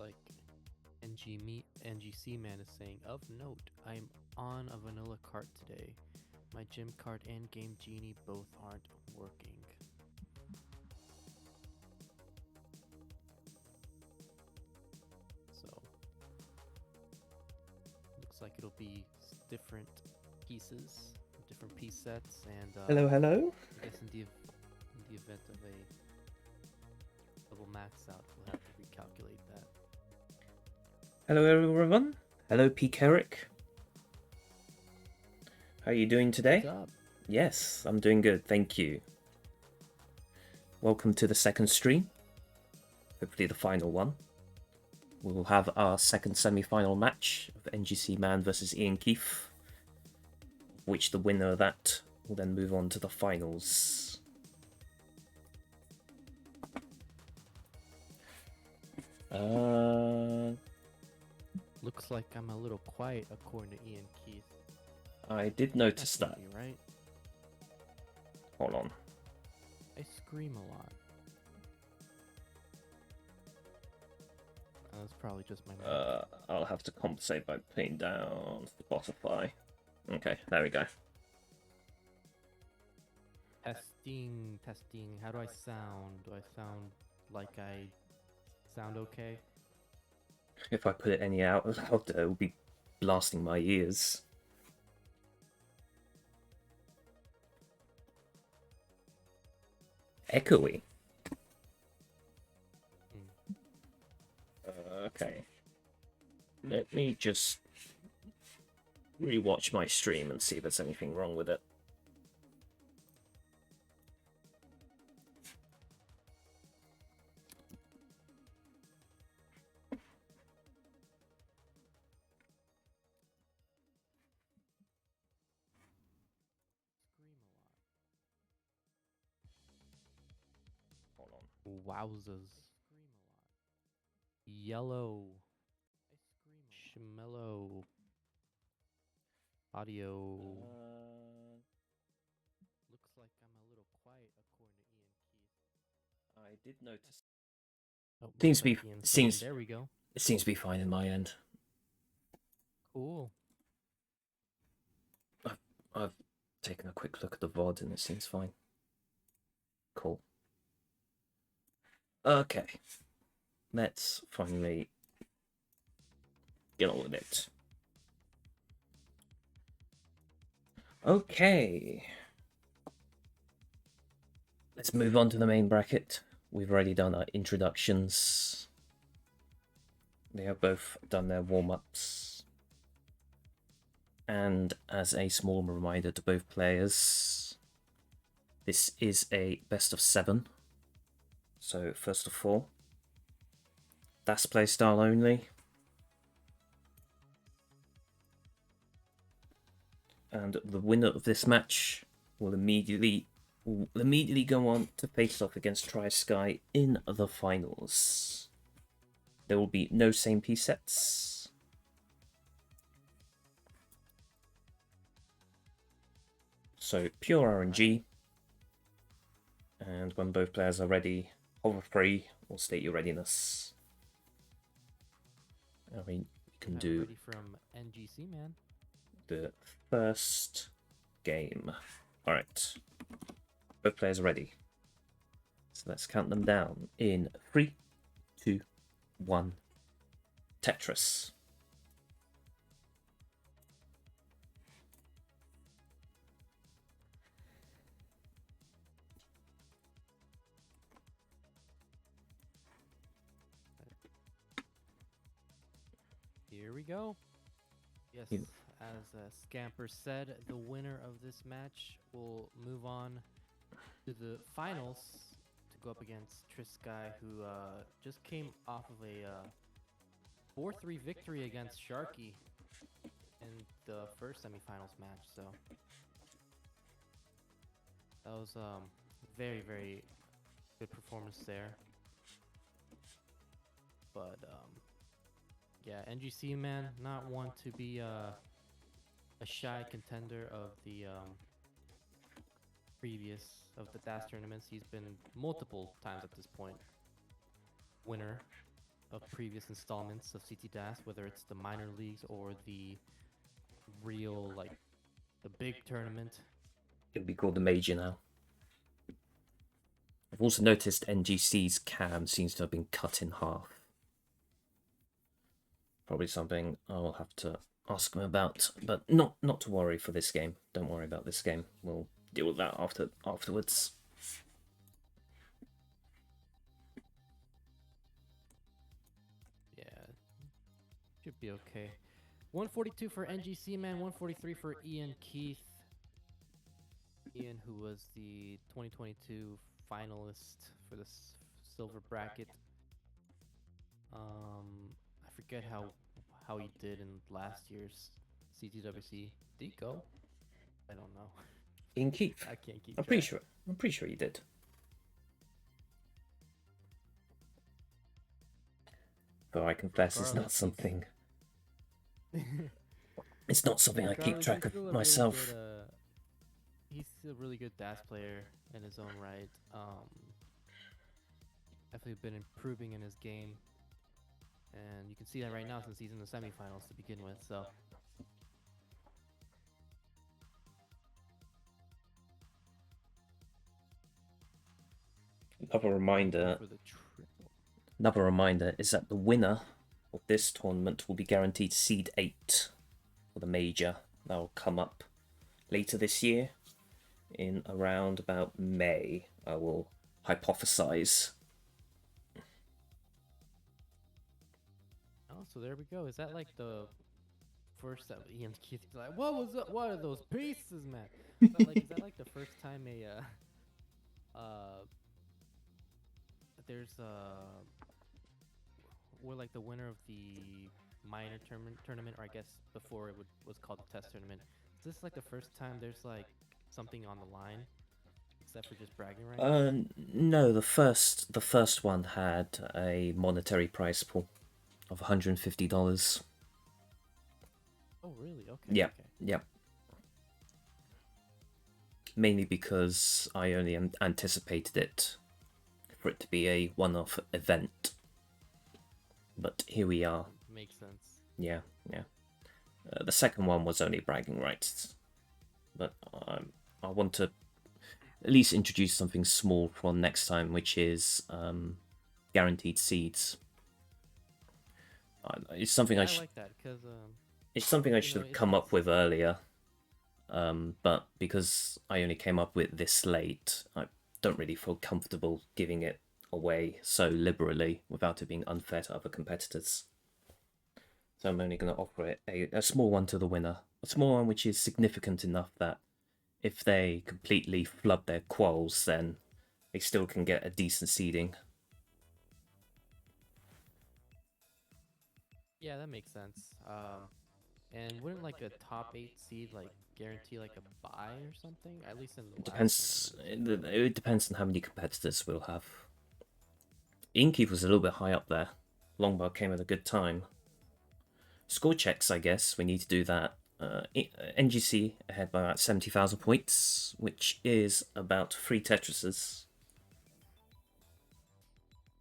like NGC man is saying, of note, I'm on a vanilla cart today. My gym cart and Game Genie both aren't working. So, looks like it'll be different pieces, different piece sets, and Hello, hello. I guess in the event of a double max out, we'll have to recalculate that. Hello, everyone. Hello, P. Carrick. How are you doing today? What's up? Yes, I'm doing good, thank you. Welcome to the second stream. Hopefully the final one. We'll have our second semi-final match of NGC Man versus Ian Keefe, which the winner of that will then move on to the finals. Looks like I'm a little quiet according to Ian Keith. I did notice that. Be right. Hold on. I scream a lot. That's probably just my mic. I'll have to compensate by putting down Spotify. Okay, there we go. Testing. How do I sound? Do I sound like I sound okay? If I put it any out loud, it will be blasting my ears. Echoey. Okay. Let me just rewatch my stream and see if there's anything wrong with it. Hold on. Wowzers. Yellow. Schmellow. Audio. Looks like I'm a little quiet according to Ian Keith. I did notice. Oh, seems there we go. It seems to be fine in my end. Cool. I've taken a quick look at the VOD and it seems fine. Cool. Okay. Let's finally get on with it. Okay. Let's move on to the main bracket. We've already done our introductions. They have both done their warm-ups. And as a small reminder to both players, this is a best of 7. So first of all, that's playstyle only. And the winner of this match will immediately go on to face off against TriSky in the finals. There will be no same piece sets. So pure RNG. And when both players are ready, hover free or state your readiness. I mean, you can do ready from NGC man. The first game. All right, both players are ready. So let's count them down in 3, 2, 1. Tetris. Here we go. Yes, as Scamper said, the winner of this match will move on to the finals to go up against TriSky, who just came off of a 4-3 victory against Sharky in the first semifinals match. So that was very, very good performance there. But yeah, NGC man, not one to be a shy contender of the previous of the DAS tournaments. He's been multiple times at this point winner. of previous installments of CTDAS, whether it's the minor leagues or the real, like, the big tournament. It'll be called the Major now. I've also noticed NGC's cam seems to have been cut in half. Probably something I'll have to ask him about, but not to worry for this game. Don't worry about this game. We'll deal with that afterwards. Yeah, should be okay. 142 for NGC man, 143 for Ian Keith. Ian, who was the 2022 finalist for the silver bracket. I forget how he did in last year's CTWC. Did he go? I don't know. Ian Keith. I can't keep I'm track. pretty sure he did. Though I confess, it's not something. It's not something I keep track of myself. He's a really good DAS player in his own right. Definitely been improving in his game, and you can see that right now since he's in the semifinals to begin with. So. Another reminder is that the winner of this tournament will be guaranteed seed 8 for the major. That will come up later this year in around about May. I will hypothesize. Oh, so there we go. Is that like the first time Ian Keith like, what are those pieces, man? Is that like the first time we're like the winner of the minor tournament, or I guess before it was called the test tournament. Is this like the first time there's like something on the line, except for just bragging rights? No, the first one had a monetary prize pool of $150. Oh, really? Okay. Yeah, okay. yeah. Mainly because I only anticipated it for it to be a one-off event. But here we are. Makes sense. Yeah, yeah. The second one was only bragging rights. But I want to at least introduce something small for next time, which is guaranteed seeds. It's something I like that because it's something I should have come up with earlier. But because I only came up with this late, I don't really feel comfortable giving it away so liberally without it being unfair to other competitors. So I'm only going to offer it a small one to the winner. A small one which is significant enough that if they completely flood their quals, then they still can get a decent seeding. Yeah, that makes sense. And wouldn't like a top 8 seed like guarantee like a bye or something? At least in the it depends on how many competitors we'll have. Inkeep was a little bit high up there. Longbar came at a good time. Score checks, I guess, we need to do that. NGC ahead by about 70,000 points, which is about 3 Tetrises.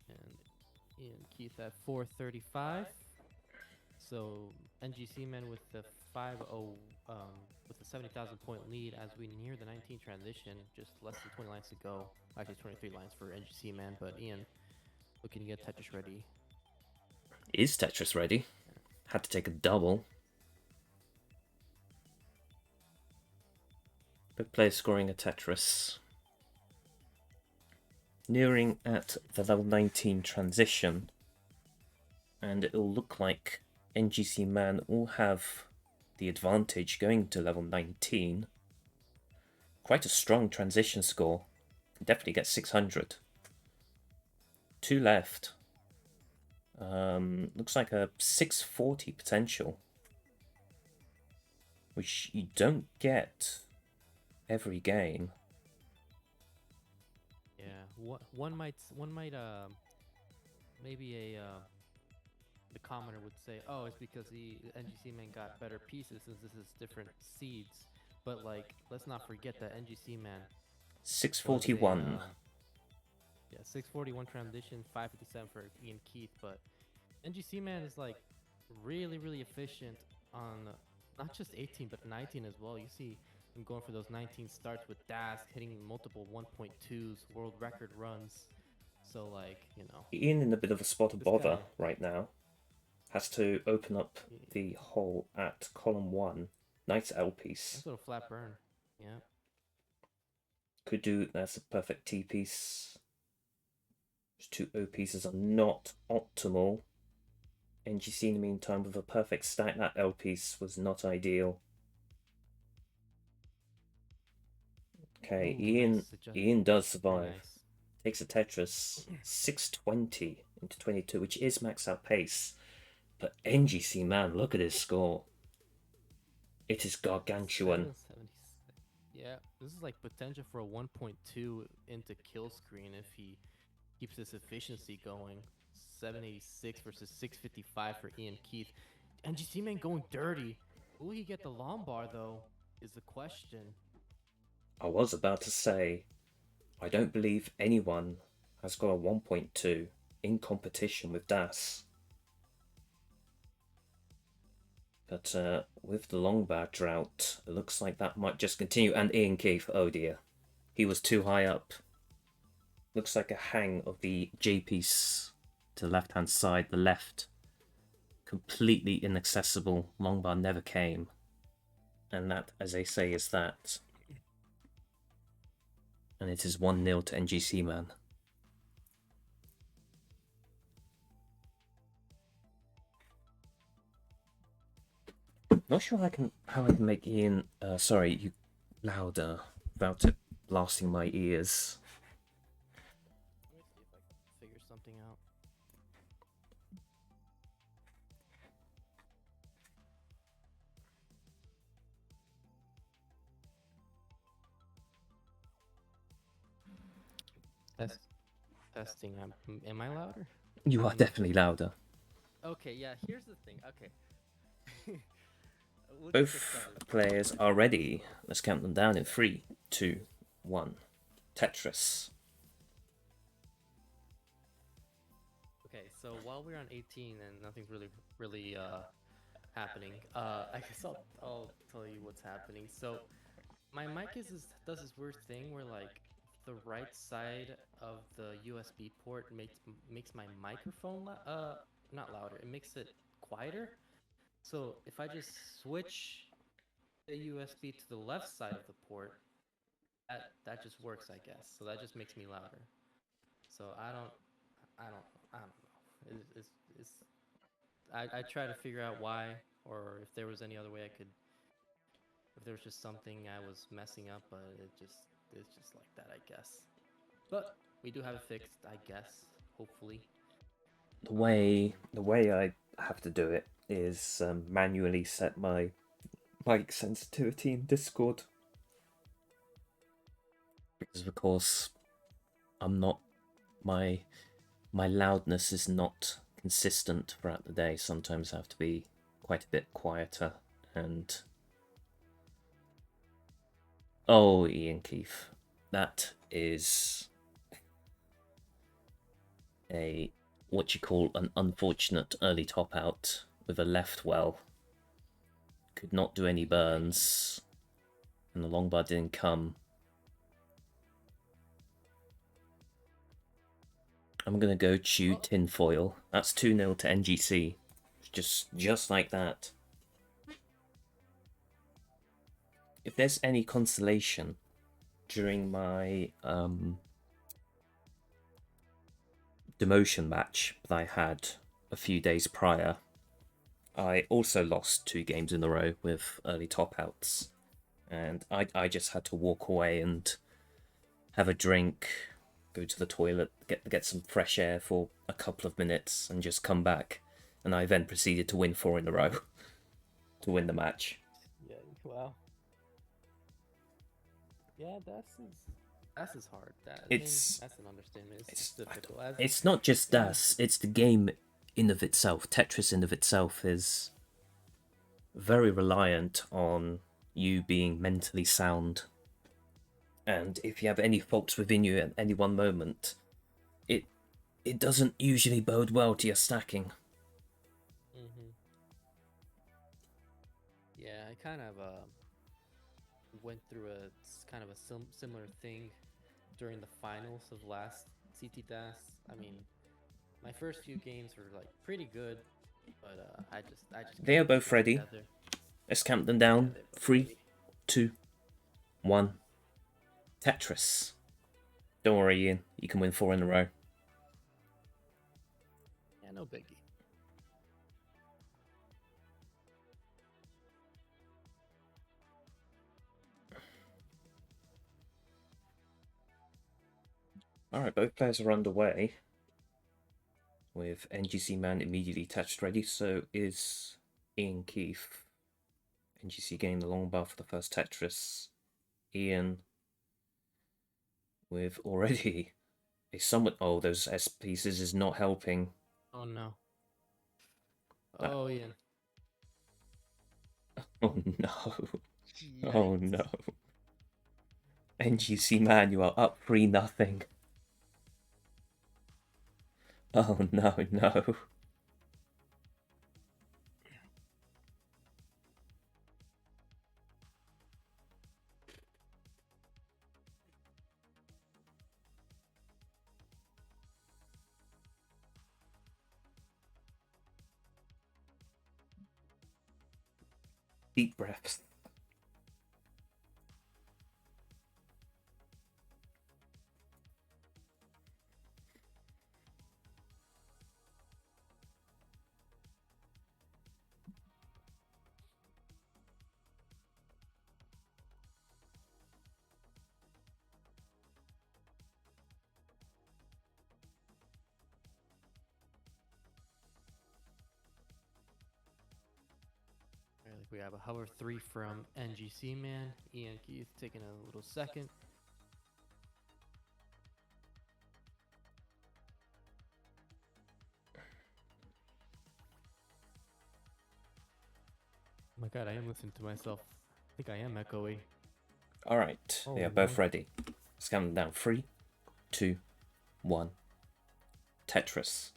And Ian Keith at 435. So NGC men with the 5-0, with a 70,000 point lead as we near the 19 transition. Just less than 20 lines to go. Actually, 23 lines for NGC man. But Ian, looking to get Tetris ready. Is Tetris ready? Had to take a double. Big player scoring a Tetris. Nearing at the level 19 transition. And it'll look like NGC man will have the advantage going to level 19. Quite a strong transition score. Definitely get 600. 2 left. Looks like a 640 potential, which you don't get every game. Yeah, one might maybe the commenter would say, oh, it's because the NGC man got better pieces since this is different seeds. But like, let's not forget that NGC man 641. Yeah, 641 transition, 557 for Ian Keith. But NGC man is like really efficient on not just 18 but 19 as well. You see him going for those 19 starts with DAS, hitting multiple 1.2s, world record runs. So like, Ian in a bit of a spot of this bother guy, right now. Has to open up the hole at column 1. Nice L piece. nice little flat burn. Yeah. Could do that's a perfect T piece. Those two O pieces are not optimal. NGC in the meantime with a perfect stack. That L piece was not ideal. Okay, Ooh, Ian does survive. nice. Takes a Tetris 620 into 22, which is max out pace. But NGC, man, look at his score. It is gargantuan. 776. Yeah, this is like potential for a 1.2 into kill screen if he keeps this efficiency going. 786 versus 655 for Ian Keith. NGC man going dirty. Will he get the Lombard though? Is the question. I was about to say, I don't believe anyone has got a 1.2 in competition with DAS. But with the Longbar drought, it looks like that might just continue. And Ian Keith, oh dear. He was too high up. Looks like a hang of the J piece to the left-hand side, the left. Completely inaccessible. Longbar never came. And that, as they say, is that. And it is 1-0 to NGC man. Not sure how I can make Ian you louder without it blasting my ears. Let me see if I can figure something out. Testing. Am I louder? You are definitely louder. Okay, yeah, here's the thing. Okay. Both players are ready. Let's count them down in 3, 2, 1. Tetris. Okay, so while we're on 18 and nothing's really happening, I guess I'll tell you what's happening. So my mic does this weird thing where like the right side of the USB port makes my microphone not louder. It makes it quieter. So if I just switch the USB to the left side of the port, that just works, I guess. So that just makes me louder. So I don't know. I try to figure out why, or if there was any other way I could, if there was just something I was messing up, but it's just like that, I guess. But we do have it fixed, I guess, hopefully. The way I have to do it is manually set my mic sensitivity in Discord. Because of course, I'm not my loudness is not consistent throughout the day. Sometimes I have to be quite a bit quieter and oh, Ian Keith, that is a what you call an unfortunate early top out with a left well. Could not do any burns, and the long bar didn't come. I'm gonna go chew tinfoil. That's 2-0 to NGC. Just like that. If there's any consolation, during my demotion match that I had a few days prior, I also lost 2 games in a row with early top outs. And I just had to walk away and have a drink, go to the toilet, get some fresh air for a couple of minutes, and just come back. And I then proceeded to win 4 in a row to win the match. Yeah, wow. Yeah, that's hard. That's an understatement. It's difficult. It's not just DAS, it's the game in of itself. Tetris in of itself is very reliant on you being mentally sound. And if you have any faults within you at any one moment, it doesn't usually bode well to your stacking. kind of went through kind of a similar thing during the finals of last CTDAS. I mean, my first few games were like pretty good, but I just They are couldn't keep both it ready. together. Let's count them Yeah, down. they're both 3, ready. 2, 1. Tetris. Don't worry, Ian. You can win 4 in a row. Yeah, no biggie. Alright, both players are underway. With NGC Man immediately touched ready, so is Ian Keefe. NGC getting the long bar for the first Tetris. Ian with already a somewhat... Oh, those S pieces is not helping. Oh no. That... Oh, Ian. Oh no. Yikes. Oh no. NGC Man, you are up 3-0. Oh no, no. Deep breaths. Like we have a hover 3 from NGC Man. Ian Keith taking a little second. Oh my god, I am listening to myself. I think I am echoey. Alright, Oh, they are both no. ready. Let's count them down. 3, 2, 1. Tetris.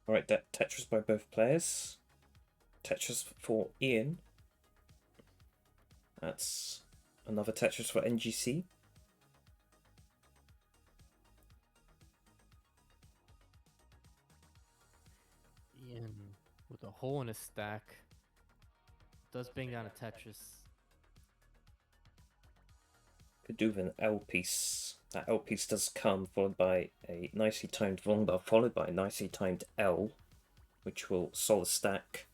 Alright, Tetris by both players. Tetris for Ian. That's another Tetris for NGC. Ian with a hole in his stack does bang down a Tetris. Could do with an L piece. That L piece does come followed by a nicely timed long bar, followed by a nicely timed L, which will solve the stack.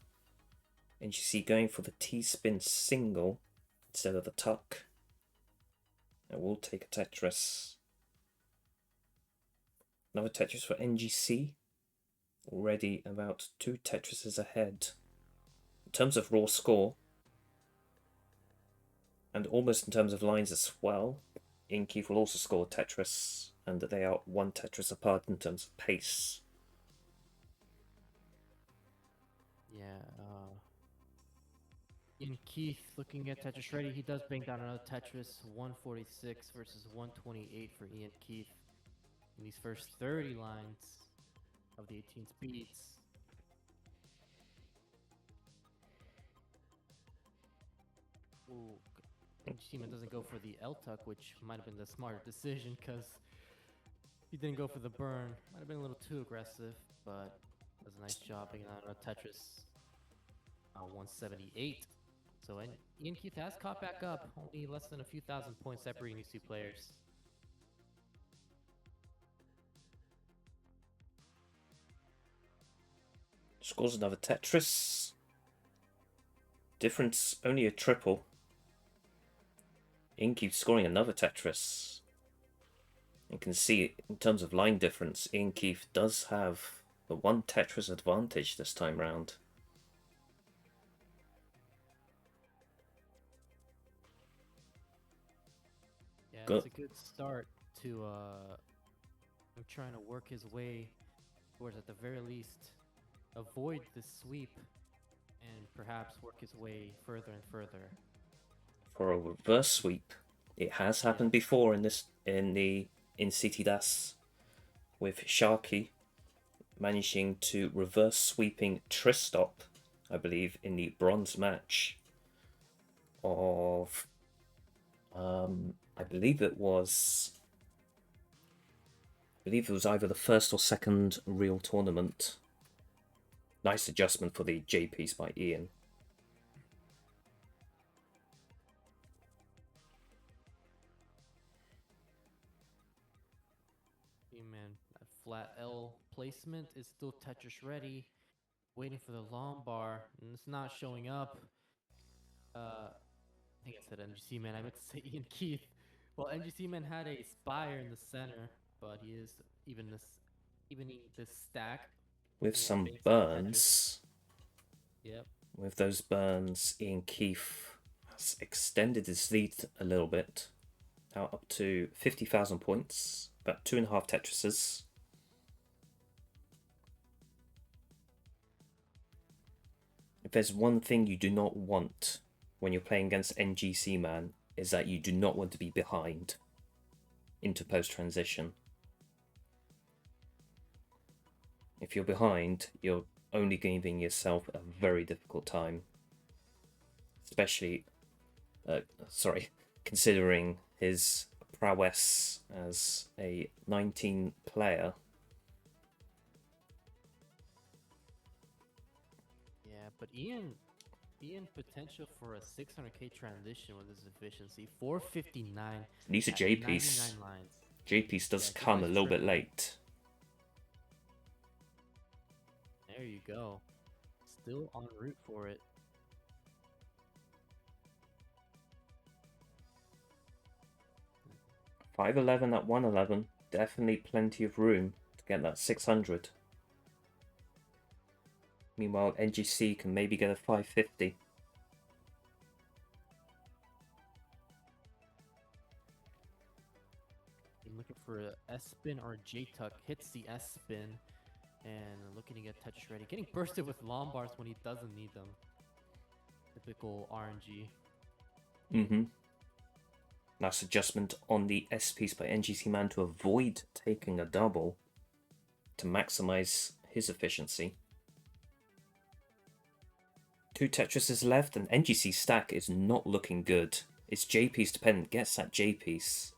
NGC going for the T-spin single instead of the tuck. It will take a Tetris. Another Tetris for NGC. Already about 2 Tetrises ahead. In terms of raw score, and almost in terms of lines as well, Ian Keefe will also score Tetris, and they are 1 Tetris apart in terms of pace. Yeah, Ian Keith looking at Tetris ready. He does bang down another Tetris. 146 versus 128 for Ian Keith in these first 30 lines of the 18 speeds. Ooh, Shima doesn't go for the L tuck, which might have been the smarter decision because he didn't go for the burn. Might have been a little too aggressive, but does a nice job bringing out a Tetris. 178. So Ian Keith has caught back up. Only less than a few thousand points separating these two players. Scores another Tetris. Difference only a triple. Ian Keefe scoring another Tetris. You can see in terms of line difference, Ian Keefe does have the 1 Tetris advantage this time round. Yeah, Good. it's a good start to him trying to work his way towards, at the very least, avoid the sweep and perhaps work his way further and further. For a reverse sweep. It has Yeah. happened before in CTDAS with Sharky managing to reverse sweeping Tristop, I believe, in the bronze match of I believe it was either the first or second real tournament. Nice adjustment for the J piece by Ian. Hey man, that flat L placement is still Tetris ready, waiting for the long bar, and it's not showing up. I think I said NGC man. I meant to say Ian Keith. Well, NGC man had a spire in the center, but he is evening this stack With more some basic Tetris. burns. Yep. With those burns, Ian Keith has extended his lead a little bit. Now up to 50,000 points, about 2.5 Tetrises. If there's one thing you do not want when you're playing against NGC man, is that you do not want to be behind into post-transition. If you're behind, you're only giving yourself a very difficult time. Especially, considering his prowess as a 19 player. Yeah, but Ian potential for a 600k transition with his efficiency. 459. These are at J piece. 99 lines. J piece does Yeah, come a little bit tripping. late. There you go. Still en route for it. $511 at $111. Definitely plenty of room to get that 600. Meanwhile, NGC can maybe get a 550. I'm looking for a S spin or J tuck. Hits the S spin and looking to get touch ready. Getting bursted with Lombars when he doesn't need them. Typical RNG. Nice adjustment on the S piece by NGC Man to avoid taking a double to maximize his efficiency. 2 Tetrises left, and NGC stack is not looking good. It's J piece dependent, gets that J piece,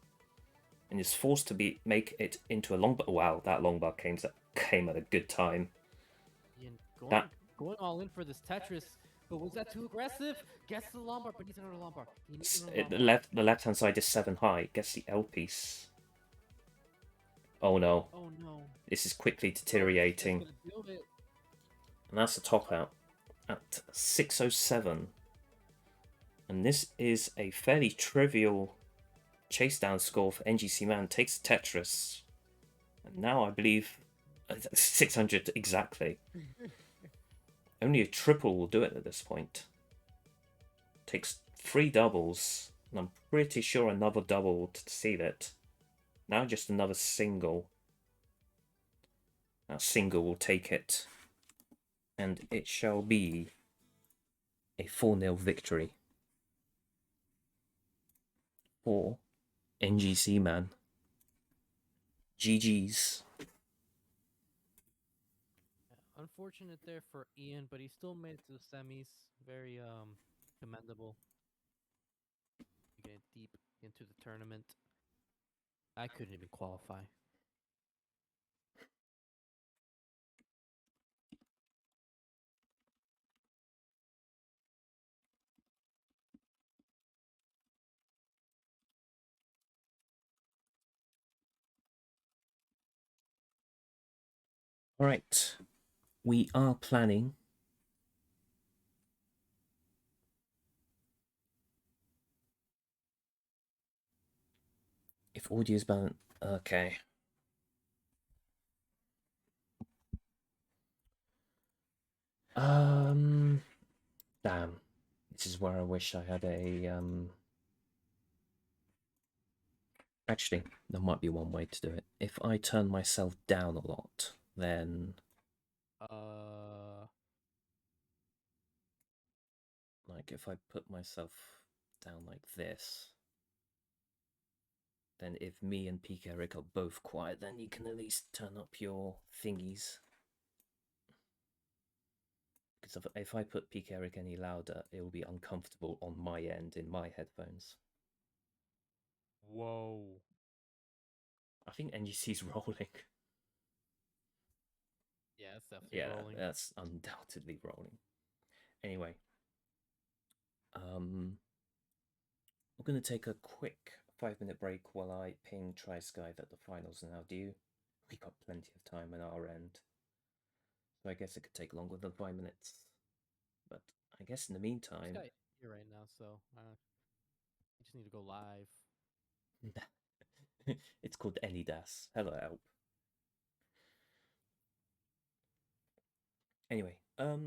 and is forced to make it into a long bar. Wow, that long bar came at a good time. Ian going all in for this Tetris, but was that too aggressive? Gets the Lombard, but needs another Lombard. He needs another Lombard. The left hand side is 7 high. Gets the L piece. Oh no. Oh no. This is quickly deteriorating. And that's the top out at 607. And this is a fairly trivial chase down score for NGC Man. Takes Tetris. And now I believe 600 exactly. Only a triple will do it at this point. Takes 3 doubles. And I'm pretty sure another double will seal it. Now just another single. Now single will take it. And it shall be a 4-0 victory for NGC Man. GG's. Unfortunate there for Ian, but he still made it to the semis. Very commendable. Getting deep into the tournament. I couldn't even qualify. All right. We are planning if audio is balanced. Okay. Damn. This is where I wish I had a Actually, there might be one way to do it. If I turn myself down a lot, then like if I put myself down like this, then if me and Peak Eric are both quiet, then you can at least turn up your thingies. Because if I put Peak Eric any louder, it will be uncomfortable on my end in my headphones. Whoa. I think NGC's rolling. Yeah, it's definitely Yeah, rolling. that's undoubtedly rolling. Anyway, we're going to take a quick 5-minute break while I ping TriSky that the finals are now due. We got plenty of time on our end, so I guess it could take longer than 5 minutes. But I guess in the meantime, Here right now, so I just need to go live. it's called CTDAS. Hello, help. Anyway, I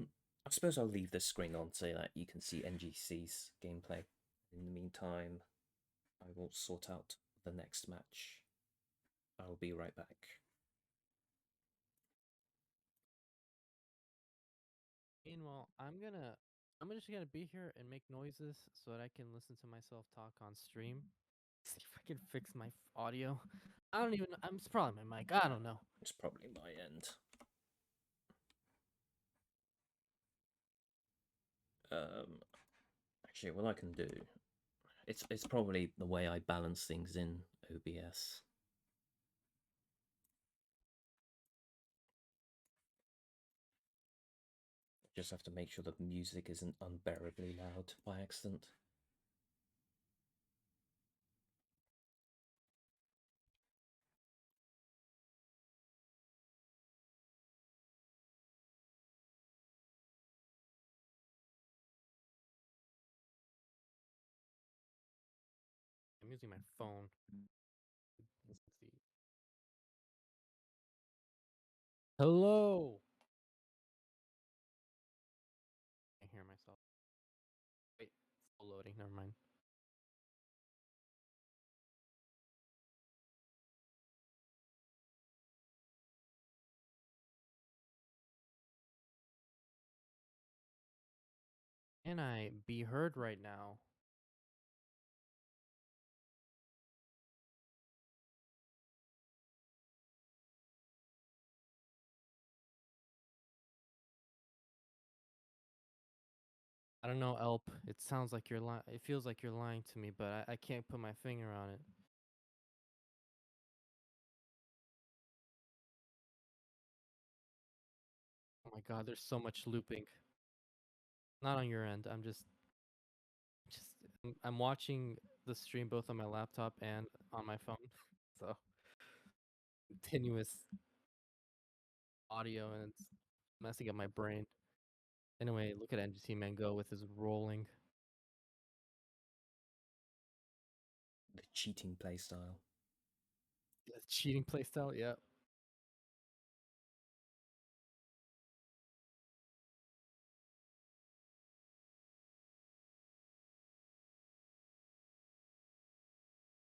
suppose I'll leave this screen on so that you can see NGC's gameplay. In the meantime, I will sort out the next match. I'll be right back. Meanwhile, I'm just gonna be here and make noises so that I can listen to myself talk on stream. See if I can fix my audio. I don't even. It's probably my mic. I don't know. It's probably my end. Actually, what I can do, it's probably the way I balance things in OBS. Just have to make sure the music isn't unbearably loud by accident. I'm using my phone. Let's see. Hello. I hear myself. Wait, it's still loading. Never mind. Can I be heard right now? I don't know, Elp. It sounds like you're lying. It feels like you're lying to me, but I can't put my finger on it. Oh my god, there's so much looping. Not on your end. Just I'm watching the stream both on my laptop and on my phone. So continuous audio and it's messing up my brain. Anyway, look at NGC Man go with his rolling. The cheating playstyle. Yeah, cheating playstyle, yeah.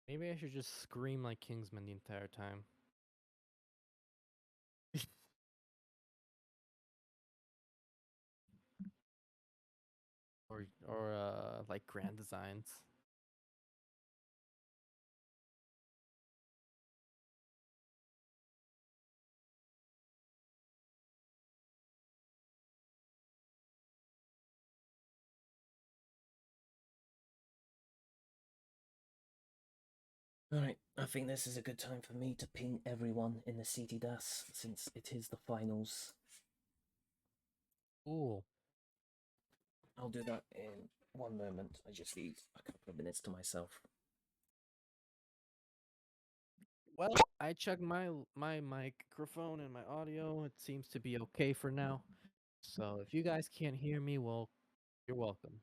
Maybe I should just scream like Kingsman the entire time. or like Grand Designs. Alright, I think this is a good time for me to ping everyone in the CTDAS since it is the finals. Cool. I'll do that in one moment. I just need a couple of minutes to myself. Well, I checked my microphone and my audio. It seems to be okay for now. So if you guys can't hear me, well, you're welcome.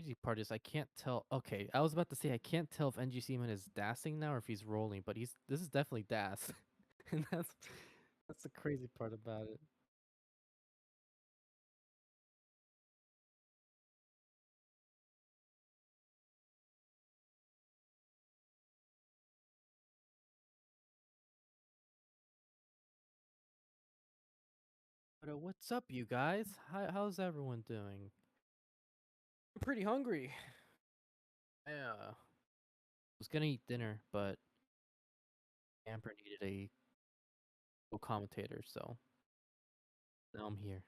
Crazy part is I can't tell. Okay, I was about to say I can't tell if NGC Man is dassing now or if he's rolling, but he's this is definitely dass, and that's the crazy part about it. But what's up, you guys? How's everyone doing? I'm pretty hungry. Yeah, was gonna eat dinner, but Amber needed a co-commentator, so now I'm here.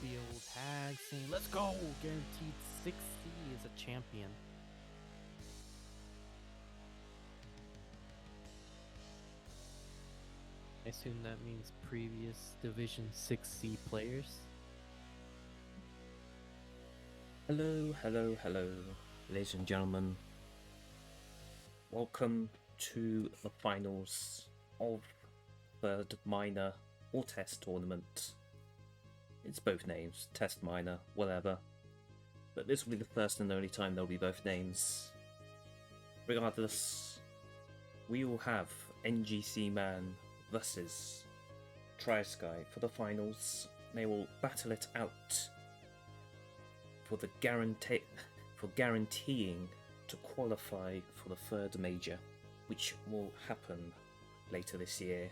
The old hag saying, "Let's go!" Guaranteed 6C is a champion. I assume that means previous Division 6C players. Hello, hello, hello, ladies and gentlemen. Welcome to the finals of third minor or test tournament. It's both names, test minor, whatever. But this will be the first and only time there'll be both names. Regardless, we will have NGC Man versus TriSky for the finals. They will battle it out for the guaranteeing to qualify for the third major, which will happen later this year.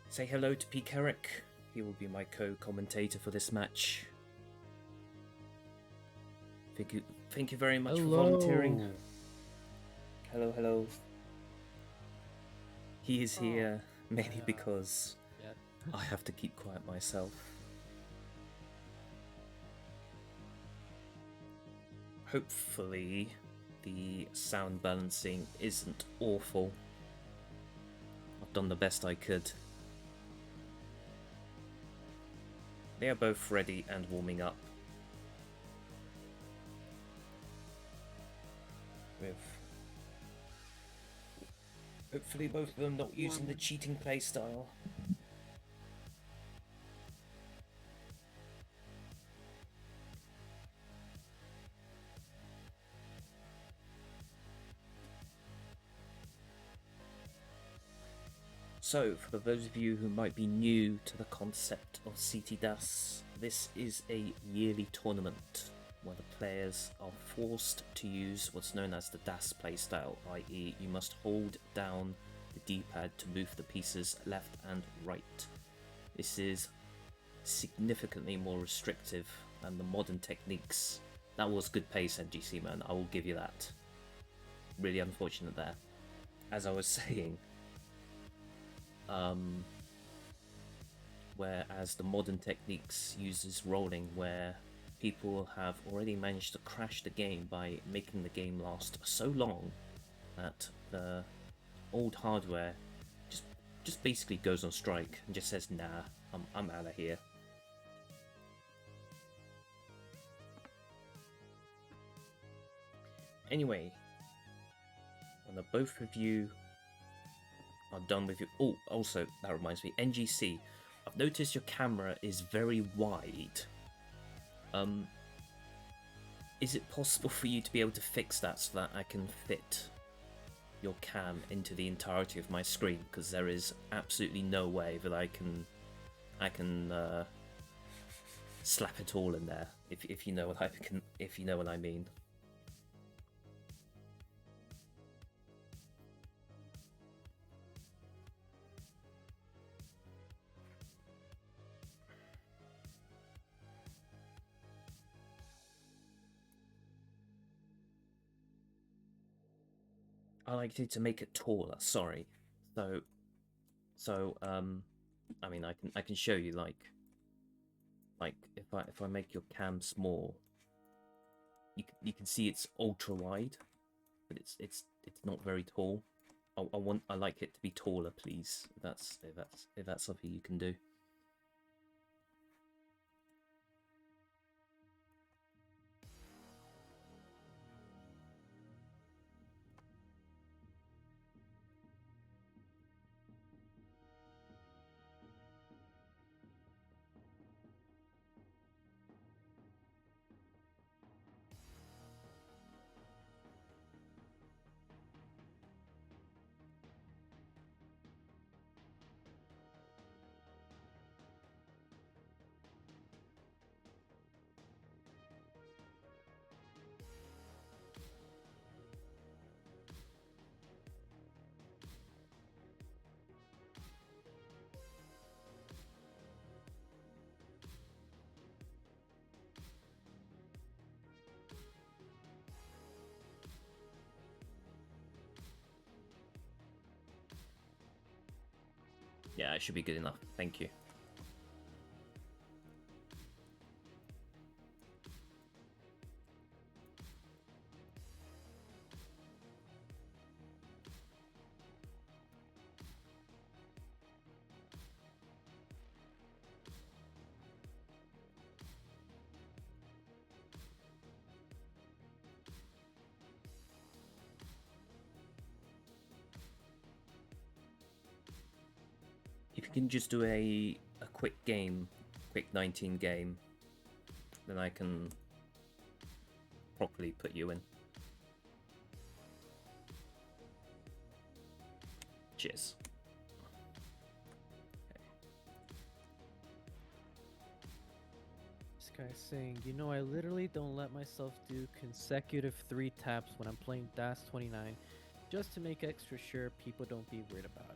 Say hello to P. Carrick. He will be my co-commentator for this match. Thank you very much for volunteering. Hello. He is here mainly because I have to keep quiet myself. Hopefully the sound balancing isn't awful. I've done the best I could. They are both ready and warming up. With hopefully both of them not using the cheating playstyle. So, for those of you who might be new to the concept of CTDAS, this is a yearly tournament where the players are forced to use what's known as the DAS playstyle, i.e. you must hold down the D-pad to move the pieces left and right. This is significantly more restrictive than the modern techniques. That was good pace, NGC Man, I will give you that. Really unfortunate there. As I was saying, whereas the modern techniques uses rolling, where people have already managed to crash the game by making the game last so long that the old hardware just basically goes on strike and just says, nah, I'm out of here. Anyway, when the both of you are done with your... Oh, also, that reminds me, NGC, I've noticed your camera is very wide. Is it possible for you to be able to fix that so that I can fit your cam into the entirety of my screen? Because there is absolutely no way that I can slap it all in there, if you know what I mean. I like to make it taller. Sorry. So I mean, I can show you like if I make your cam small, you can see it's ultra wide, but it's not very tall. I like it to be taller, please. If that's something you can do. Yeah, it should be good enough. Thank you. If you can just do a quick game, quick 19 game, then I can properly put you in. Cheers. This guy's saying, you know, I literally don't let myself do consecutive 3 taps when I'm playing DAS 29, just to make extra sure people don't be weird about it.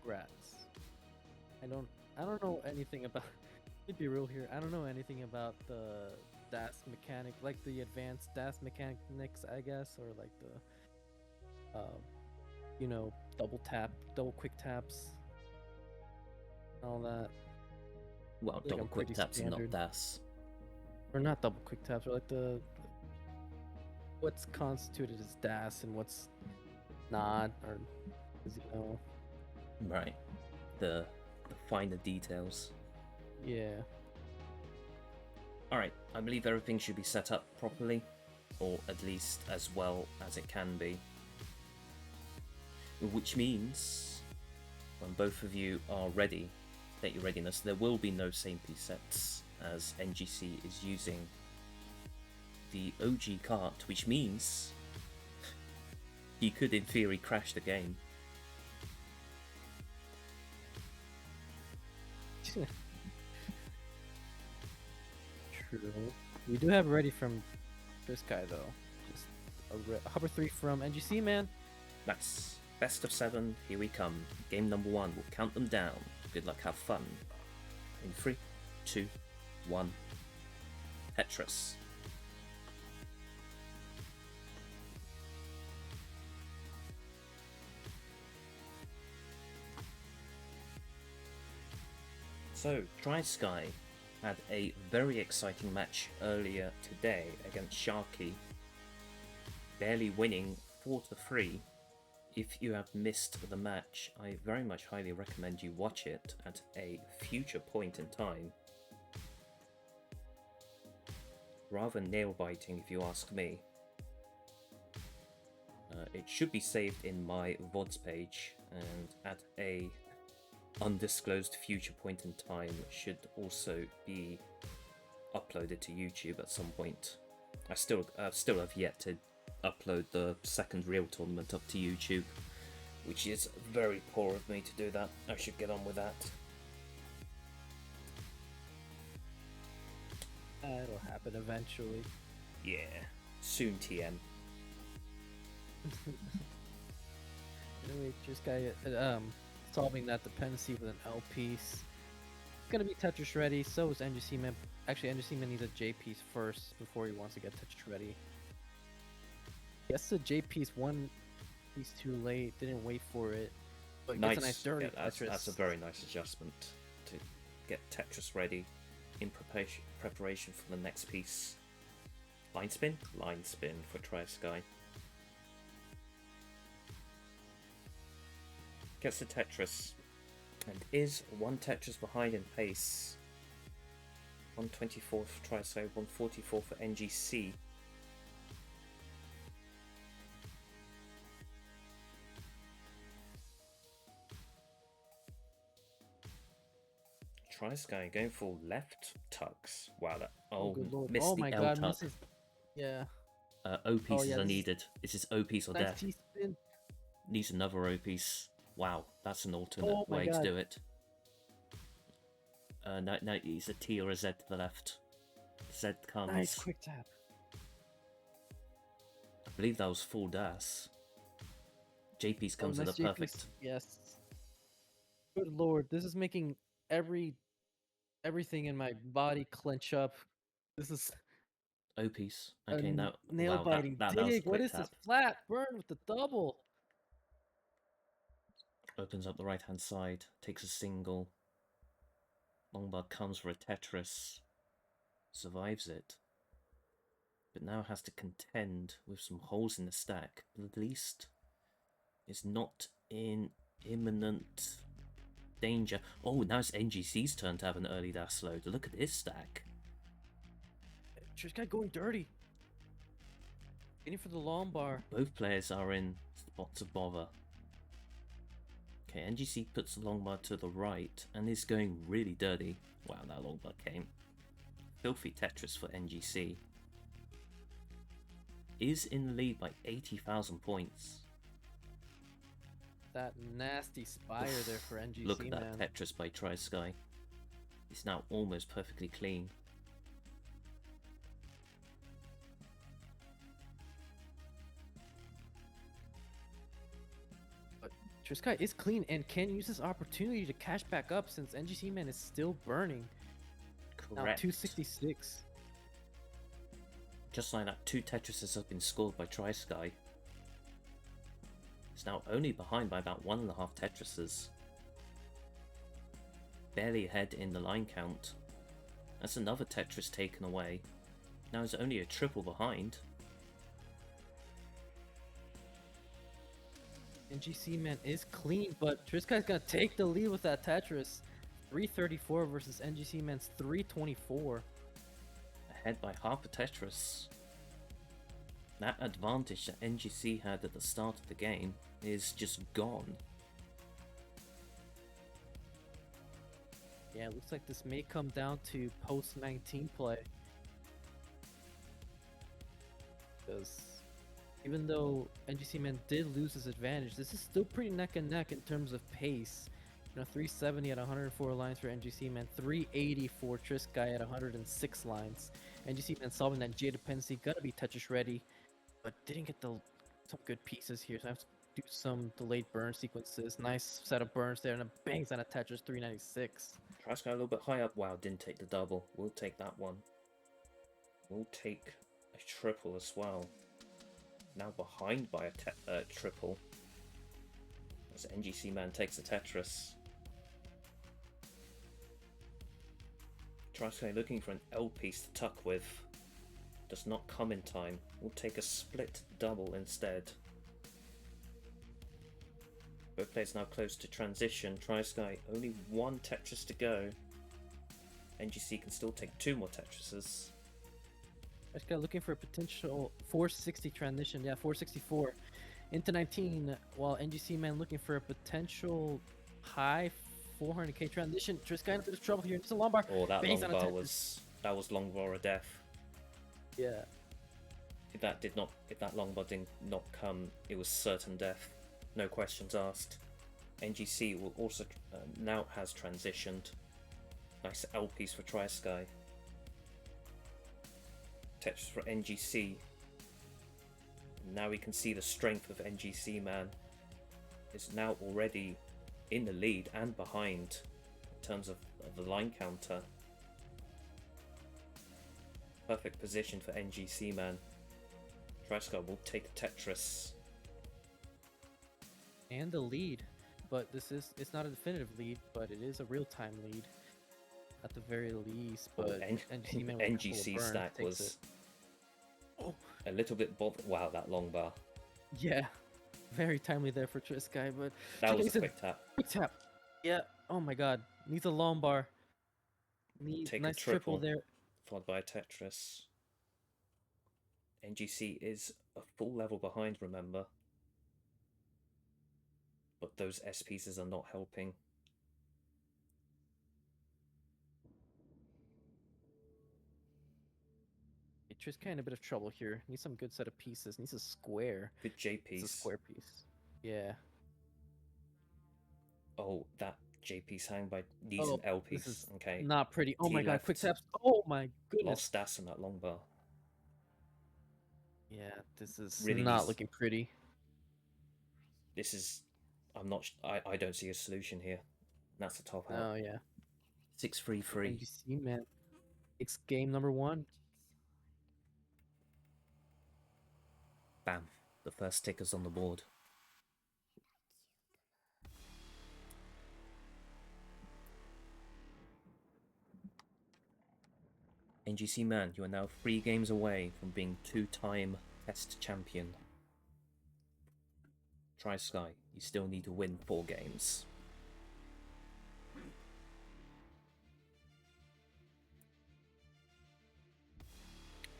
Grats. I don't know anything about. To be real here, I don't know anything about the DAS mechanic, like the advanced DAS mechanics, I guess, or like the, you know, double quick taps, all that. Well, Like double I'm quick pretty taps and not standard. DAS. Or not double quick taps, or like the what's constituted as DAS and what's not, or is you know. Right. The finer details. Yeah. Alright, I believe everything should be set up properly, or at least as well as it can be. Which means, when both of you are ready, state your readiness, there will be no same piece sets, as NGC is using the OG cart, which means he could in theory crash the game. True. We do have ready from this guy though. Just a hover 3 from NGC, man. Nice. Best of 7, here we come. Game number 1, we'll count them down. Good luck, have fun. In 3, 2, 1. Tetris. So, TriSky had a very exciting match earlier today against Sharky, barely winning 4-3. If you have missed the match, I very much highly recommend you watch it at a future point in time. Rather nail-biting if you ask me. It should be saved in my VODs page, and at a undisclosed future point in time should also be uploaded to YouTube at some point. I still have yet to upload the second real tournament up to YouTube, which is very poor of me to do that. I should get on with that. It'll happen eventually. Yeah, soon TM. Anyway, just guy solving that dependency with an L piece. It's gonna be Tetris ready. So is NGC Man. Actually, NGC Man needs a J piece first before he wants to get Tetris ready. Yes, the J piece one piece too late. Didn't wait for it. But Nice. gets a nice dirty Tetris. That's a very nice adjustment to get Tetris ready in preparation for the next piece. Line spin for TriSky. Gets the Tetris and is 1 Tetris behind in pace. 124 for TriSky, 144 for NGC. TriSky going for left tucks. Wow, that Good lord. missed Oh the my L god, tuck. misses. Yeah. O pieces yeah, are this is- needed. Is this O piece or Nice death? T spin. Needs another O piece. Wow, that's an alternate Oh my way god. to do it. No, it's a T or a Z to the left. Z comes. Nice quick tap. I believe that was full DAS. J piece comes in nice a J piece. perfect. Yes. Good lord, this is making everything in my body clench up. This is O piece. a Okay, now nail wow, biting that was a dig. What quick is tap. this flat burn with the double? Opens up the right hand side, takes a single. Longbar comes for a Tetris, survives it, but now has to contend with some holes in the stack. But at least is not in imminent danger. Oh, now it's NGC's turn to have an early dash load. Look at this stack. Just got going dirty. Waiting for the long bar. Both players are in spots of bother. Okay, NGC puts the long bar to the right and is going really dirty. Wow, that long bar came. Filthy Tetris for NGC. Is in the lead by 80,000 points. That nasty spire there for NGC, Look at man. that Tetris by TriSky. It's now almost perfectly clean. But TriSky is clean and can use this opportunity to cash back up since NGC man is still burning. Correct. Now 266. Just like that, 2 Tetrises have been scored by TriSky. It's now only behind by about 1.5 Tetrises. Barely ahead in the line count. That's another Tetris taken away. Now it's only a triple behind. NGC man is clean, but TriSky's gonna take the lead with that Tetris. 334 versus NGC man's 324. Ahead by half a Tetris. That advantage that NGC had at the start of the game is just gone. Yeah, it looks like this may come down to post-19 play. Because even though NGC man did lose his advantage, this is still pretty neck and neck in terms of pace. You know, 370 at 104 lines for NGC man, 380 for TriSky at 106 lines. NGC man solving that J dependency, gotta be Tetris ready, but didn't get some good pieces here, so I have to do some delayed burn sequences. Nice set of burns there, and a bangs on a Tetris 396. TriSky a little bit high up. Wow, didn't take the double. We'll take that one. We'll take a triple as well. Now behind by a triple. As NGC man takes a Tetris. TriSky looking for an L piece to tuck with. Does not come in time. We'll take a split double instead. Both players now close to transition. TriSky only 1 Tetris to go. NGC can still take 2 more Tetrises. TriSky looking for a potential 460 transition. Yeah, 464 into 19. While NGC man looking for a potential high 400k transition. TriSky in a bit of trouble here. It's a long bar. Oh, that Bangs long on a bar Tetris. was long bar of death. Yeah. If that long bar did not come, it was certain death. No questions asked. NGC will also now has transitioned. Nice L piece for TriSky. Tetris for NGC. Now we can see the strength of NGC man. Is now already in the lead and behind in terms of the line counter. Perfect position for NGC man. TriSky will take a Tetris. And the lead, but it's not a definitive lead, but it is a real-time lead at the very least. But NGC man with a couple of NGC burns stack takes was it. a little bit bothered. Wow, that long bar. Yeah, very timely there for TriSky, but That was TriSky a quick tap. quick tap. Yeah. Oh my God, needs a long bar. Needs Take nice a triple there. followed by a Tetris. NGC is a full level behind, remember. But those S pieces are not helping. TriSky in a bit of trouble here. Needs some good set of pieces. Needs a square. Good J piece. It's a square piece. Yeah. Oh, that J piece hang by needs an L piece. Okay. Not pretty. Oh He my God, left. quick taps. Oh my goodness. Lost DAS on that long bar. Yeah, this is Really not needs- looking pretty. This is. I don't see a solution here. That's the top out. Oh yeah. 6-3-3. NGC man. It's game number 1. Bam. The first ticker's on the board. NGC man, you are now 3 games away from being 2-time test champion. TriSky, you still need to win 4 games.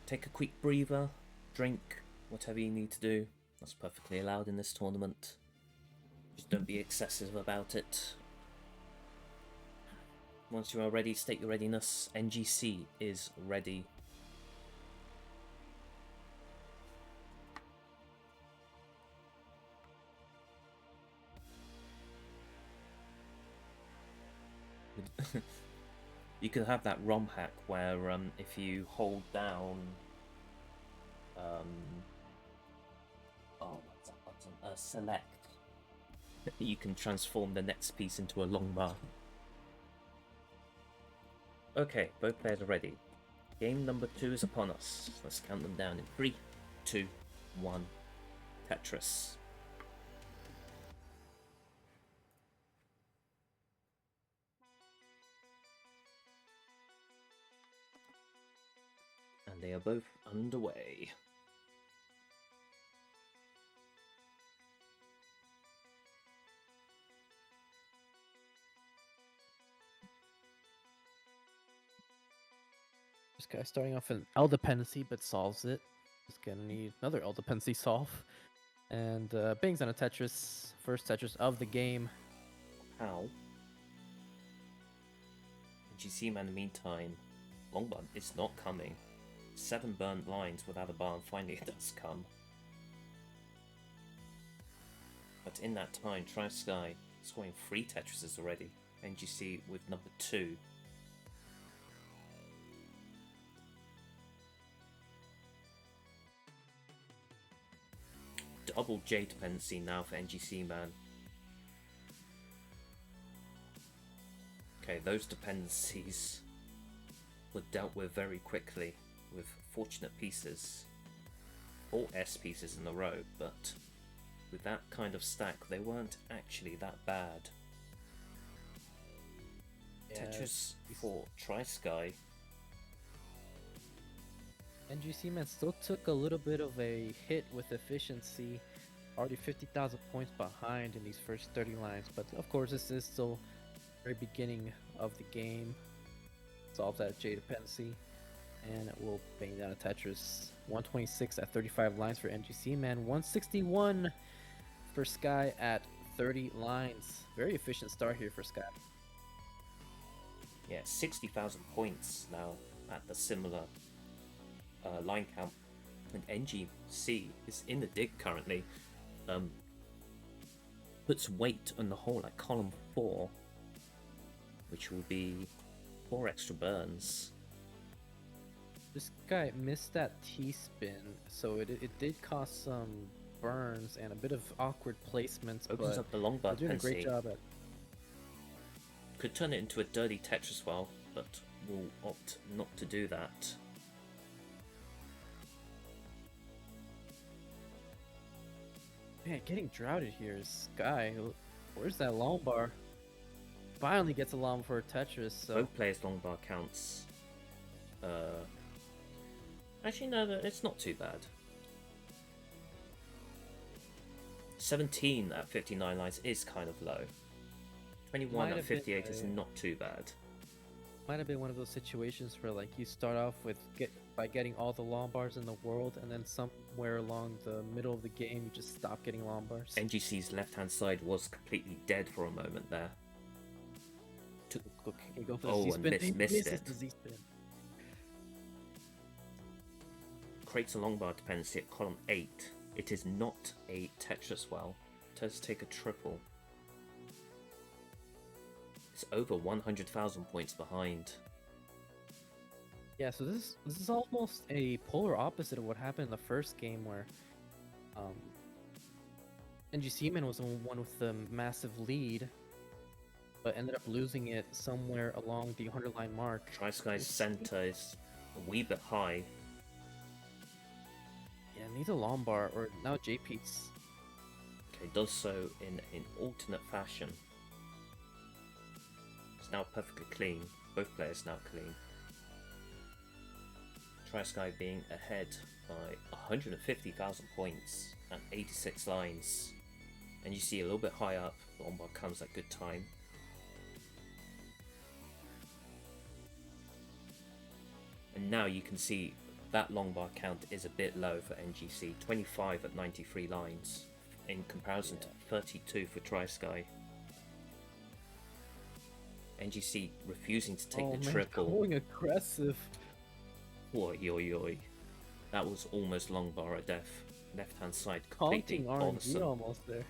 Take a quick breather, drink, whatever you need to do. That's perfectly allowed in this tournament. Just don't be excessive about it. Once you are ready, state your readiness. NGC is ready. You could have that ROM hack where if you hold down what's that button? Select, you can transform the next piece into a long bar. Okay, both players are ready. Game number 2 is upon us. Let's count them down in 3, 2, 1. Tetris. And they are both underway. This guy starting off an L dependency, but solves it. He's gonna need another L dependency solve. And bangs on a Tetris. First Tetris of the game. How? NGC man, in the meantime, long bar is not coming. 7 burnt lines without a bar, and finally it does come. But in that time, TriSky scoring 3 Tetrises already. NGC with number 2. Double J dependency now for NGC man. Okay, those dependencies were dealt with very quickly with fortunate pieces. 4 S pieces in a row, but with that kind of stack, they weren't actually that bad. Yeah, Tetris for TriSky. NGC man still took a little bit of a hit with efficiency. Already 50,000 points behind in these first 30 lines, but of course this is still very beginning of the game. Solves that J dependency, and it will bang down a Tetris. 126 at 35 lines for NGC man. 161 for Sky at 30 lines. Very efficient start here for Sky. Yeah, 60,000 points now at the similar line count. And NGC is in the dig currently. Puts weight on the whole at column 4, which will be 4 extra burns. This guy missed that T-spin, so it did cost some burns and a bit of awkward placements. Opens up the long bar doing a dependency. great job at. Could turn it into a dirty Tetris well, but will opt not to do that. Man, getting droughted here is Sky. Where's that long bar? Finally gets a long for a Tetris. So Both players' long bar counts. Actually, no, it's not too bad. 17 at 59 lines is kind of low. 21 at 58 is not too bad. Might have been one of those situations where like you start off with by getting all the long bars in the world, and then somewhere along the middle of the game you just stop getting long bars. NGC's left-hand side was completely dead for a moment there. Go for the oh, Z-spin. and missed it. The Z-spin. Creates a long bar dependency at column 8. It is not a Tetris well. It does take a triple. It's over 100,000 points behind. Yeah, so this is almost a polar opposite of what happened in the first game, where NGC man was the one with the massive lead, but ended up losing it somewhere along the 100-line mark. TriSky's center is a wee bit high. Yeah, needs a long bar, or now JP's. Okay, does so in an alternate fashion. It's now perfectly clean. Both players now clean. TriSky being ahead by 150,000 points at 86 lines. And you see a little bit high up, the long bar comes at good time. And now you can see that long bar count is a bit low for NGC. 25 at 93 lines in comparison to 32 for TriSky. NGC refusing to take the triple. Going aggressive. Oi, oi, oi. That was almost long bar at death. Left hand side completely Taunting RNG awesome. almost there.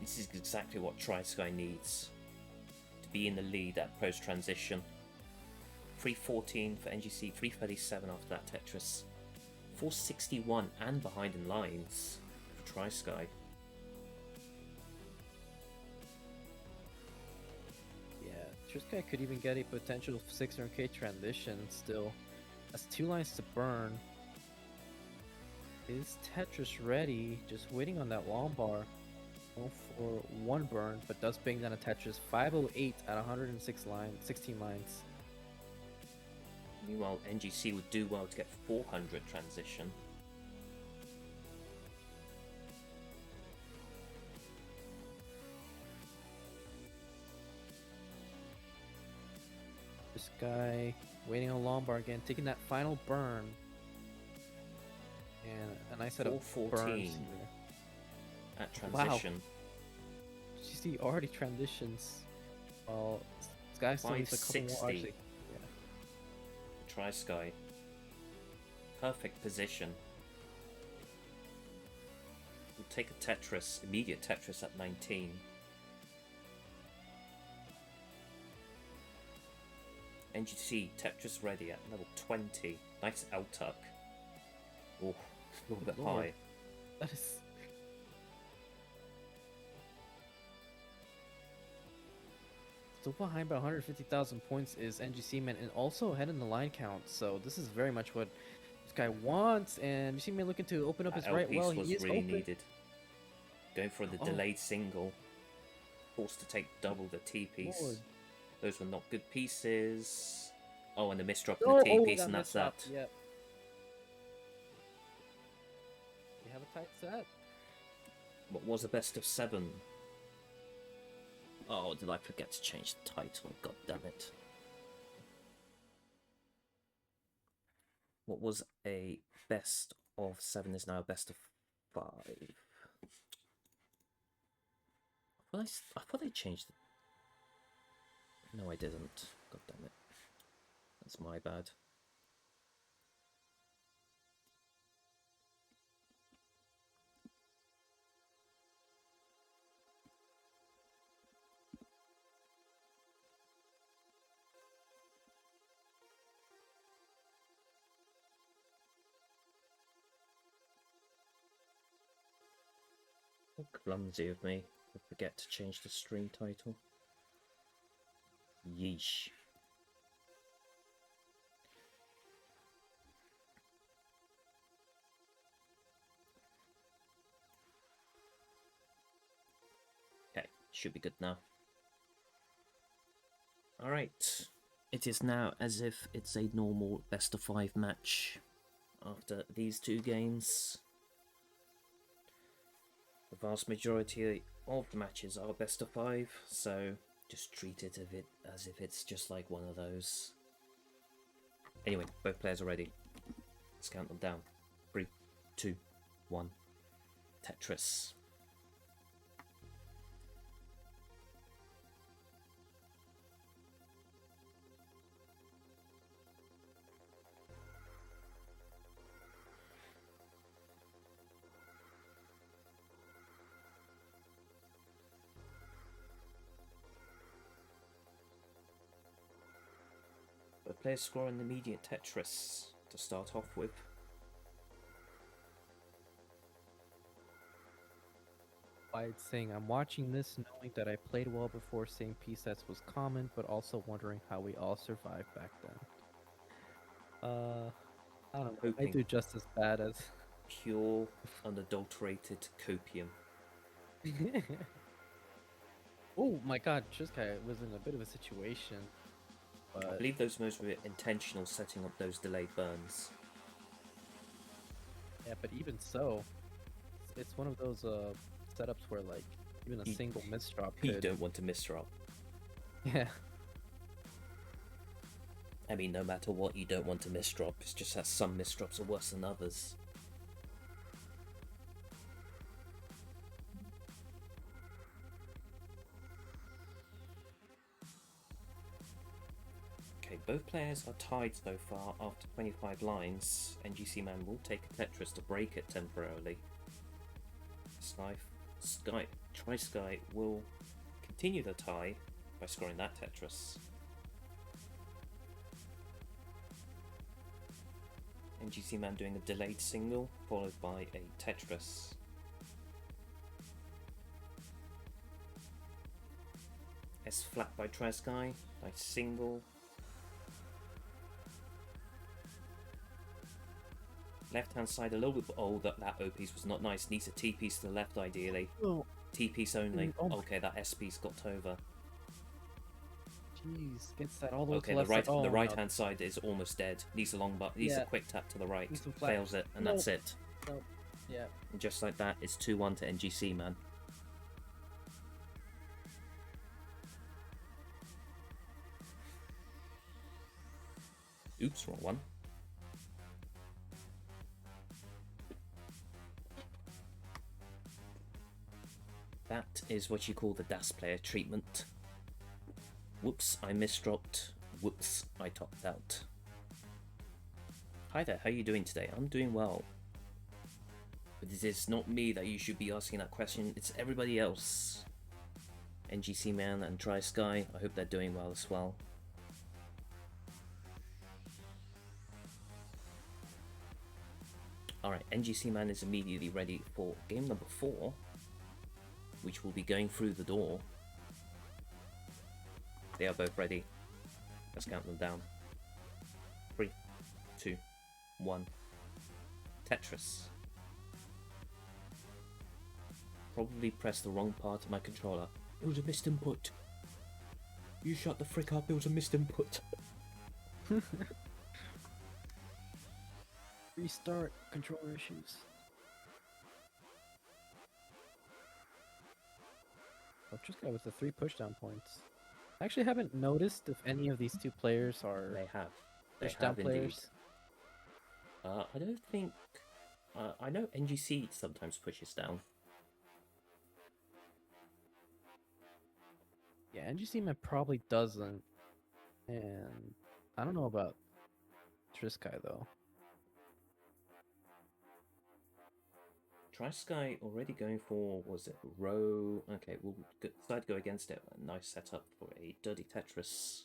This is exactly what TriSky needs to be in the lead at post transition. 314 for NGC, 337 after that Tetris. 461 and behind in lines for TriSky. Yeah, TriSky could even get a potential 600k transition still. That's 2 lines to burn. Is Tetris ready? Just waiting on that long bar. Going for 1 burn, but does bang down a Tetris. 508 at 106 lines, 16 lines. Meanwhile, NGC would do well to get 400 transition. This guy waiting on long bar again, taking that final burn. And a nice set of 414 burns here. at transition. Wow. You see, already transitions. Well, this guy still needs a couple more. 560. Actually, TriSky. Perfect position. We'll take a Tetris, immediate Tetris at 19. NGC, Tetris ready at level 20. Nice L tuck. Oh, a little bit Lord. high. that is. Still behind by 150,000 points is NGC Man, and also ahead in the line count. So this is very much what this guy wants, and NGC Man looking to open up his That right L well. piece He was is really open. needed. Going for the delayed single. Forced to take double the T piece. Lord. Those were not good pieces. Oh, and the miss drop Oh, in the T piece, and that's messed up. that. Yep. We have a tight set. What was a best of 7? Oh, did I forget to change the title? God damn it. What was a best of 7 is now a best of 5. I thought I changed it. No, I didn't. God damn it. That's my bad. How clumsy of me to forget to change the stream title. Yeesh. Okay, should be good now. Alright. It is now as if it's a normal best of 5 match after these 2 games. The vast majority of the matches are best of 5, so just treat it as if it's just like one of those. Anyway, both players are ready. Let's count them down. 3, 2, 1. Tetris. Both players score an immediate Tetris to start off with. By saying I'm watching this knowing that I played well before saying P-sets was common, but also wondering how we all survived back then. I don't know. I Hoping. do just as bad as Pure, unadulterated copium. Oh my god, this guy was in a bit of a situation. I But believe those moves were intentional, setting up those delayed burns. yeah, but even so, it's one of those setups where like Even a You- single misdrop You could. don't want to misdrop. Yeah. I mean, no matter what, you don't want to misdrop. It's just that some misdrops are worse than others. Okay, both players are tied so far after 25 lines. NGC Man will take a Tetris to break it temporarily. Try Sky will continue the tie by scoring that Tetris. NGC Man doing a delayed single, followed by a Tetris. S flat by Try Sky, nice single. Left hand side a little bit. Oh, that O piece was not nice. Needs a T piece to the left ideally. Oh, T piece only. Oh my- Okay, that S piece got over. jeez, gets that all the way Okay, to the right side. Oh, the right no. hand side is almost dead. Needs a long but needs a Yeah. quick tap to the right. Needs some flat. Fails it, and Nope. that's it. Nope. Yeah. And just like that, it's 2-1 to NGC Man. Oops, wrong one. That is what you call the DAS player treatment. Whoops, I misdropped. Whoops, I topped out. Hi there, how are you doing today? I'm doing well. But it is not me that you should be asking that question, it's everybody else. NGC Man and Try Sky, I hope they're doing well as well. Alright, NGC Man is immediately ready for game number 4, which will be going through the door. They are both ready. Let's count them down. 3, 2, 1. Tetris. Probably pressed the wrong part of my controller. It was a missed input. You shut the frick up, it was a missed input. Restart controller issues. Oh, just got with the 3 pushdown points. I actually haven't noticed if any of these two players are They have. They pushdown have indeed. players. I don't think... I know NGC sometimes pushes down. Yeah, NGC Man probably doesn't. And I don't know about Triskai though. Try Sky already going for, was it row? Okay, we'll decide to go against it. A nice setup for a dirty Tetris.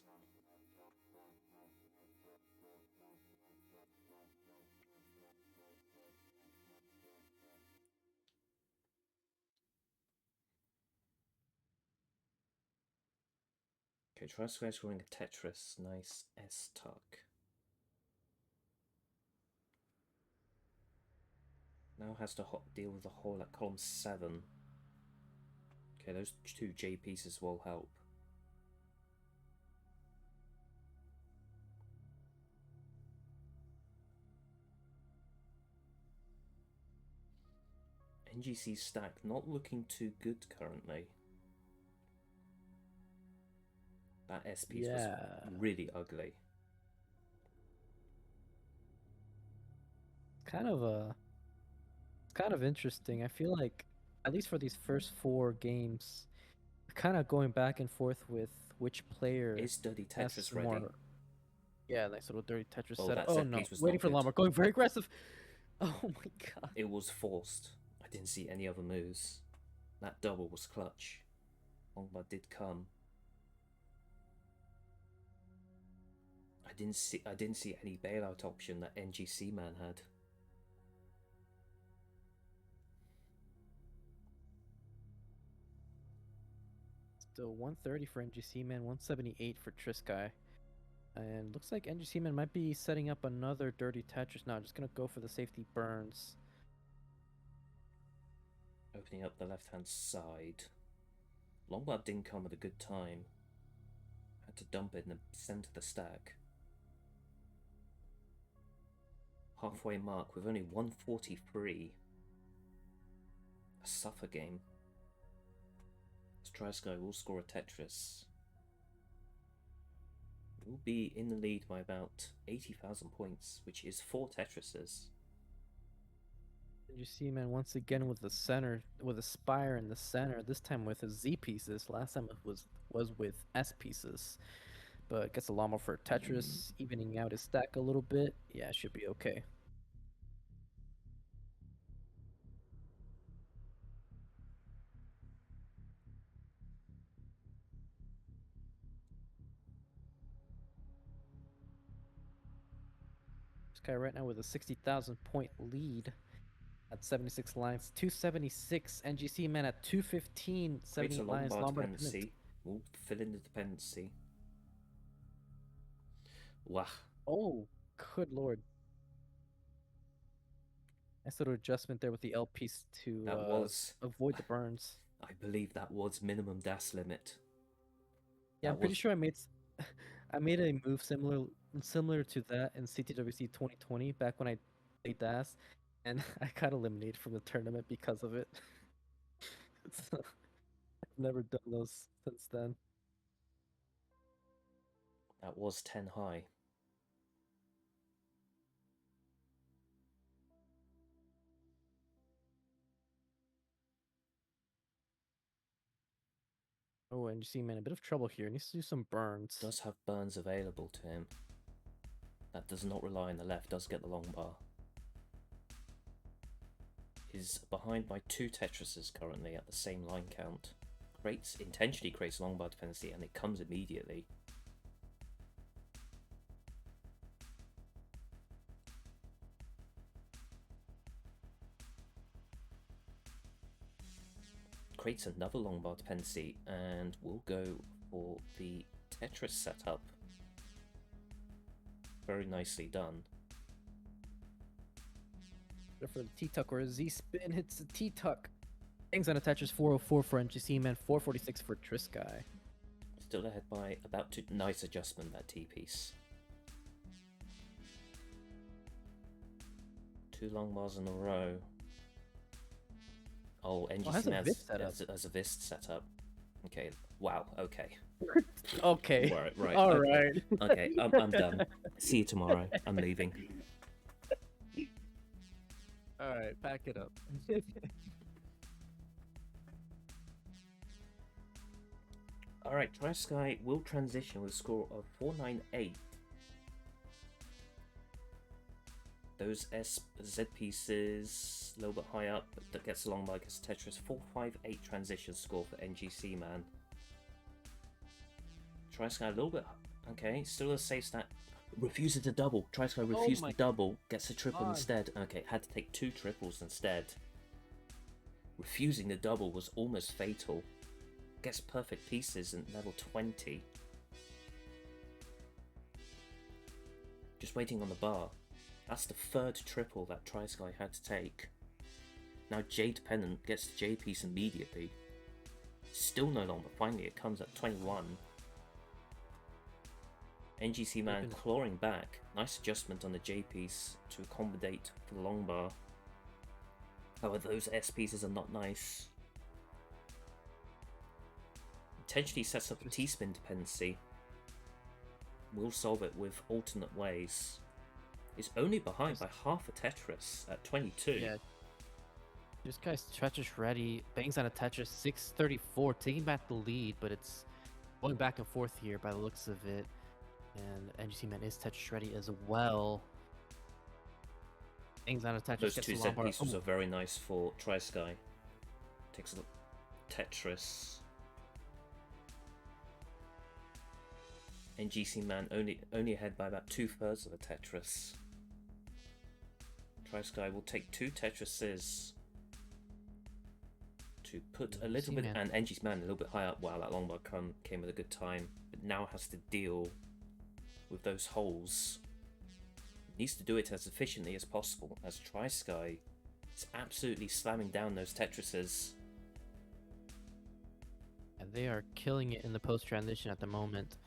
Okay, Try Sky scoring a Tetris. Nice S tuck. Now has to deal with the hole at column 7. Okay, those 2 J pieces will help. NGC stack not looking too good currently. That S piece was really ugly. It's kind of interesting. I feel like at least for these first 4 games, we're kind of going back and forth with which player Is dirty has Tetris ready? more. Yeah, nice little dirty Tetris Oh, setup. that Oh set no, piece was waiting not for good. Lombard, going very aggressive. Oh my god. It was forced. I didn't see any other moves. That double was clutch. Lombard did come. I didn't see any bailout option that NGC Man had. Still 130 for NGC Man, 178 for Triskai. And looks like NGC Man might be setting up another dirty Tetris now. Just gonna go for the safety burns. Opening up the left-hand side. Lombard didn't come at a good time. Had to dump it in the center of the stack. Halfway mark with only 143. A suffer game. TriSky will score a Tetris. We'll be in the lead by about 80,000 points, which is 4 Tetrises. You see, man, once again with the center, with a spire in the center. This time with his Z pieces. Last time it was with S pieces. But gets a lot more for Tetris, evening out his stack a little bit. Yeah, should be okay. This guy right now with a 60,000 point lead at 76 lines, 276. NGC man at 215, Creates a 78 long lines. bar Lombard dependency. We'll fill in the dependency. Wah. Oh, good lord. Nice little adjustment there with the L piece to That was, avoid the burns. I believe that was minimum DAS limit. Yeah, I'm pretty sure I made I made a move similar to that in CTWC 2020 back when I played DAS, and I got eliminated from the tournament because of it. So, I've never done those since then. That was 10 high. Oh, and you see, man, a bit of trouble here. Needs to do some burns. Does have burns available to him. That does not rely on the left, does get the long bar. Is behind by 2 Tetrises currently at the same line count. Intentionally creates long bar dependency, and it comes immediately. Creates another long bar dependency, and we'll go for the Tetris setup. Very nicely done. For the T-Tuck or a Z-Spin hits the T-Tuck. Things on a Tetris 404 for NGC, man, 446 for TriSky. Still ahead by about 2. Nice adjustment, that T-piece. 2 long bars in a row. Oh, NGC man has a Vist setup. Okay, wow, okay. Okay. Right. Alright. Okay, I'm done. See you tomorrow. I'm leaving. Alright, pack it up. Alright, TriSky will transition with a score of 498. Those Z pieces a little bit high up, that gets along by gets Tetris. 458 transition score for NGC man. TriSky a little bit, okay, still a safe stat. Refuses to double. TriSky refused to double, gets a triple instead. Okay, had to take 2 triples instead. Refusing the double was almost fatal. Gets perfect pieces in level 20. Just waiting on the bar. That's the 3rd triple that TriSky had to take. Now J dependent gets the J piece immediately. Still no longer. Finally it comes at 21. NGC man clawing back. Nice adjustment on the J piece to accommodate for the long bar. However, those S pieces are not nice. Intentionally sets up a T-spin dependency. We'll solve it with alternate ways. It's only behind by half a Tetris at 22. Yeah. This guy's Tetris ready. Bangs on a Tetris 634, taking back the lead, but it's going back and forth here by the looks of it. And NGC man is Tetris ready as well. Bangs on a Tetris. Those 2 Z pieces are very nice for TriSky. Takes a Tetris. NGC man only ahead by about 2/3 of a Tetris. TriSky will take 2 Tetrises to put a little bit, and NGC man a little bit high up. Wow, that long bar came at a good time, but now has to deal with those holes. Needs to do it as efficiently as possible, as TriSky is absolutely slamming down those Tetrises. And they are killing it in the post transition at the moment.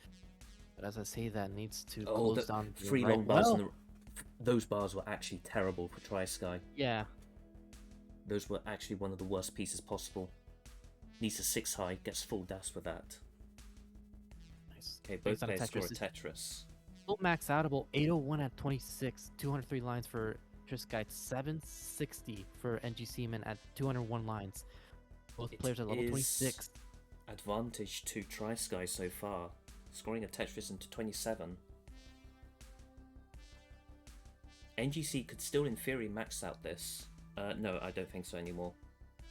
But as I say that, needs to close down 3 long bars. Those bars were actually terrible for TriSky. Yeah. Those were actually one of the worst pieces possible. Needs a 6 high, gets full dash with that. Nice. Okay, both Based on a players score a Tetris. Tetris. Still max outable, 801 at 26, 203 lines for Triskite, 760 for NGC Man at 201 lines. Both players at level 26. Advantage to Tri-Sky so far, scoring a Tetris into 27. NGC could still in theory max out this. No, I don't think so anymore.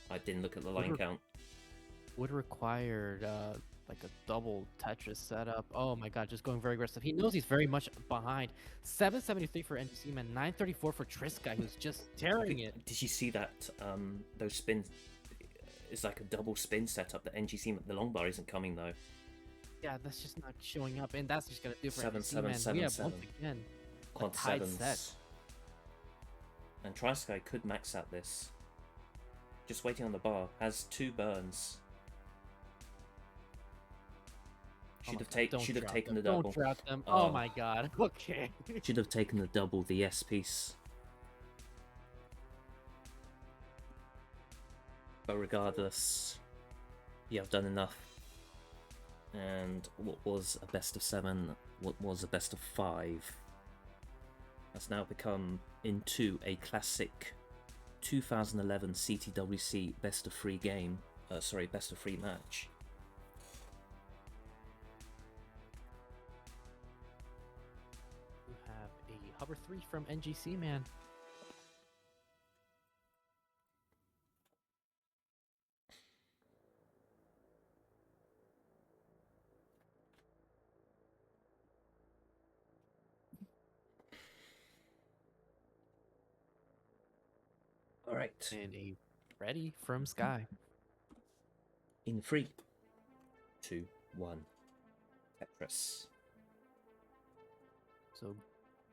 I didn't look at the line count. Would require like a double Tetris setup. Oh my god, just going very aggressive. He knows he's very much behind. 773 for NGC Man, 934 for Triskite, who's just tearing it. Did you see that? Those spins. It's like a double spin setup. The NGC, the long bar isn't coming though. Yeah, that's just not showing up, and that's just gonna do it for 7, NGC 7, Man. 7, We have 7. once again a Quad tied 7s. set. And Tri-Sky could max out this. Just waiting on the bar. Has 2 burns. Should have taken the double. Don't drop them. Oh my god. Okay. Should have taken the double, the S piece. But regardless, you have done enough. And what was a best of 7, what was a best of 5, has now become into a classic 2011 CTWC best of 3 game. Best of 3 match. We have a hover 3 from NGC Man. All right. And a ready from Sky. In 3, 2, 1. Tetris. So,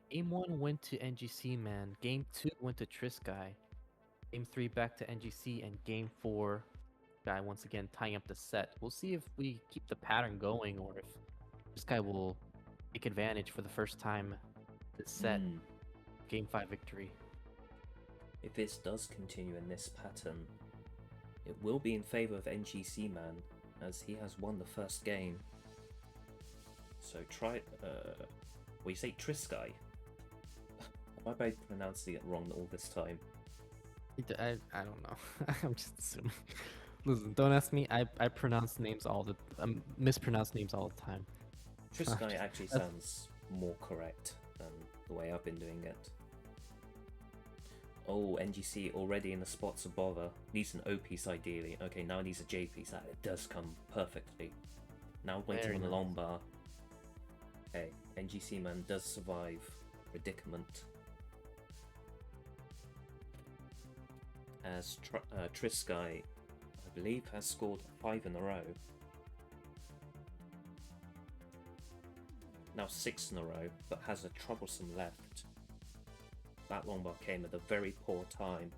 game 1 went to NGC Man. Game 2 went to Triskite. Game 3 back to NGC, and game 4, Sky once again tying up the set. We'll see if we keep the pattern going, or if Triskite will take advantage for the first time this set. Game 5 victory. If this does continue in this pattern, it will be in favor of NGC Man, as he has won the first game. So you say Triskite? Have I been pronouncing it wrong all this time? I don't know. I'm just assuming. Listen, don't ask me. I pronounce names mispronounce names all the time. Triskite actually sounds more correct than the way I've been doing it. Oh, NGC already in the spots of bother. Needs an O piece ideally. Okay, now it needs a J piece. That it does come perfectly. Now waiting on the long bar. Okay, NGC Man does survive predicament. As Triskite, I believe, has scored 5 in a row. Now 6 in a row, but has a troublesome left. That long bar came at a very poor time.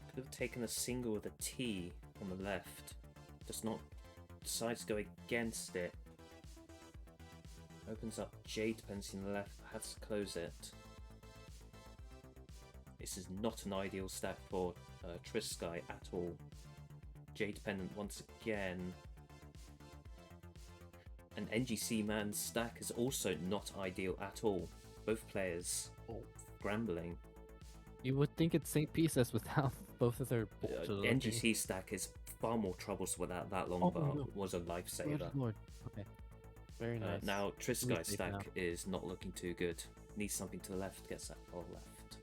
Could have taken a single with a T on the left. Does not decides to go against it. Opens up J dependency on the left, has to close it. This is not an ideal stack for Triskite at all. J dependent once again. And NGC Man's stack is also not ideal at all. Both players scrambling. You would think it's St. Pieces without both of their NGC stack is far more troublesome without that long bar. No. Was a lifesaver. Lord. Okay. Very nice. Now Triskite's stack is not looking too good. Needs something to the left, gets that ball left.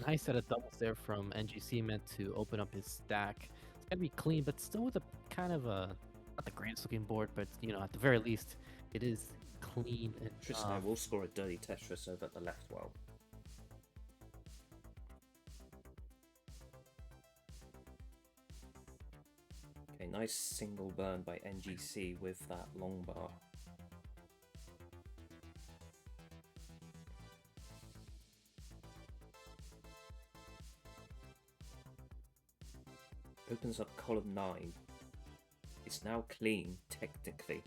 Nice set of doubles there from NGC Man to open up his stack. It's gonna be clean, but still with a kind of a not the greatest looking board, but you know, at the very least, it is clean. And Triskite will score a dirty Tetris over at the left well. Okay, nice single burn by NGC with that long bar. Opens up column 9. It's now clean, technically.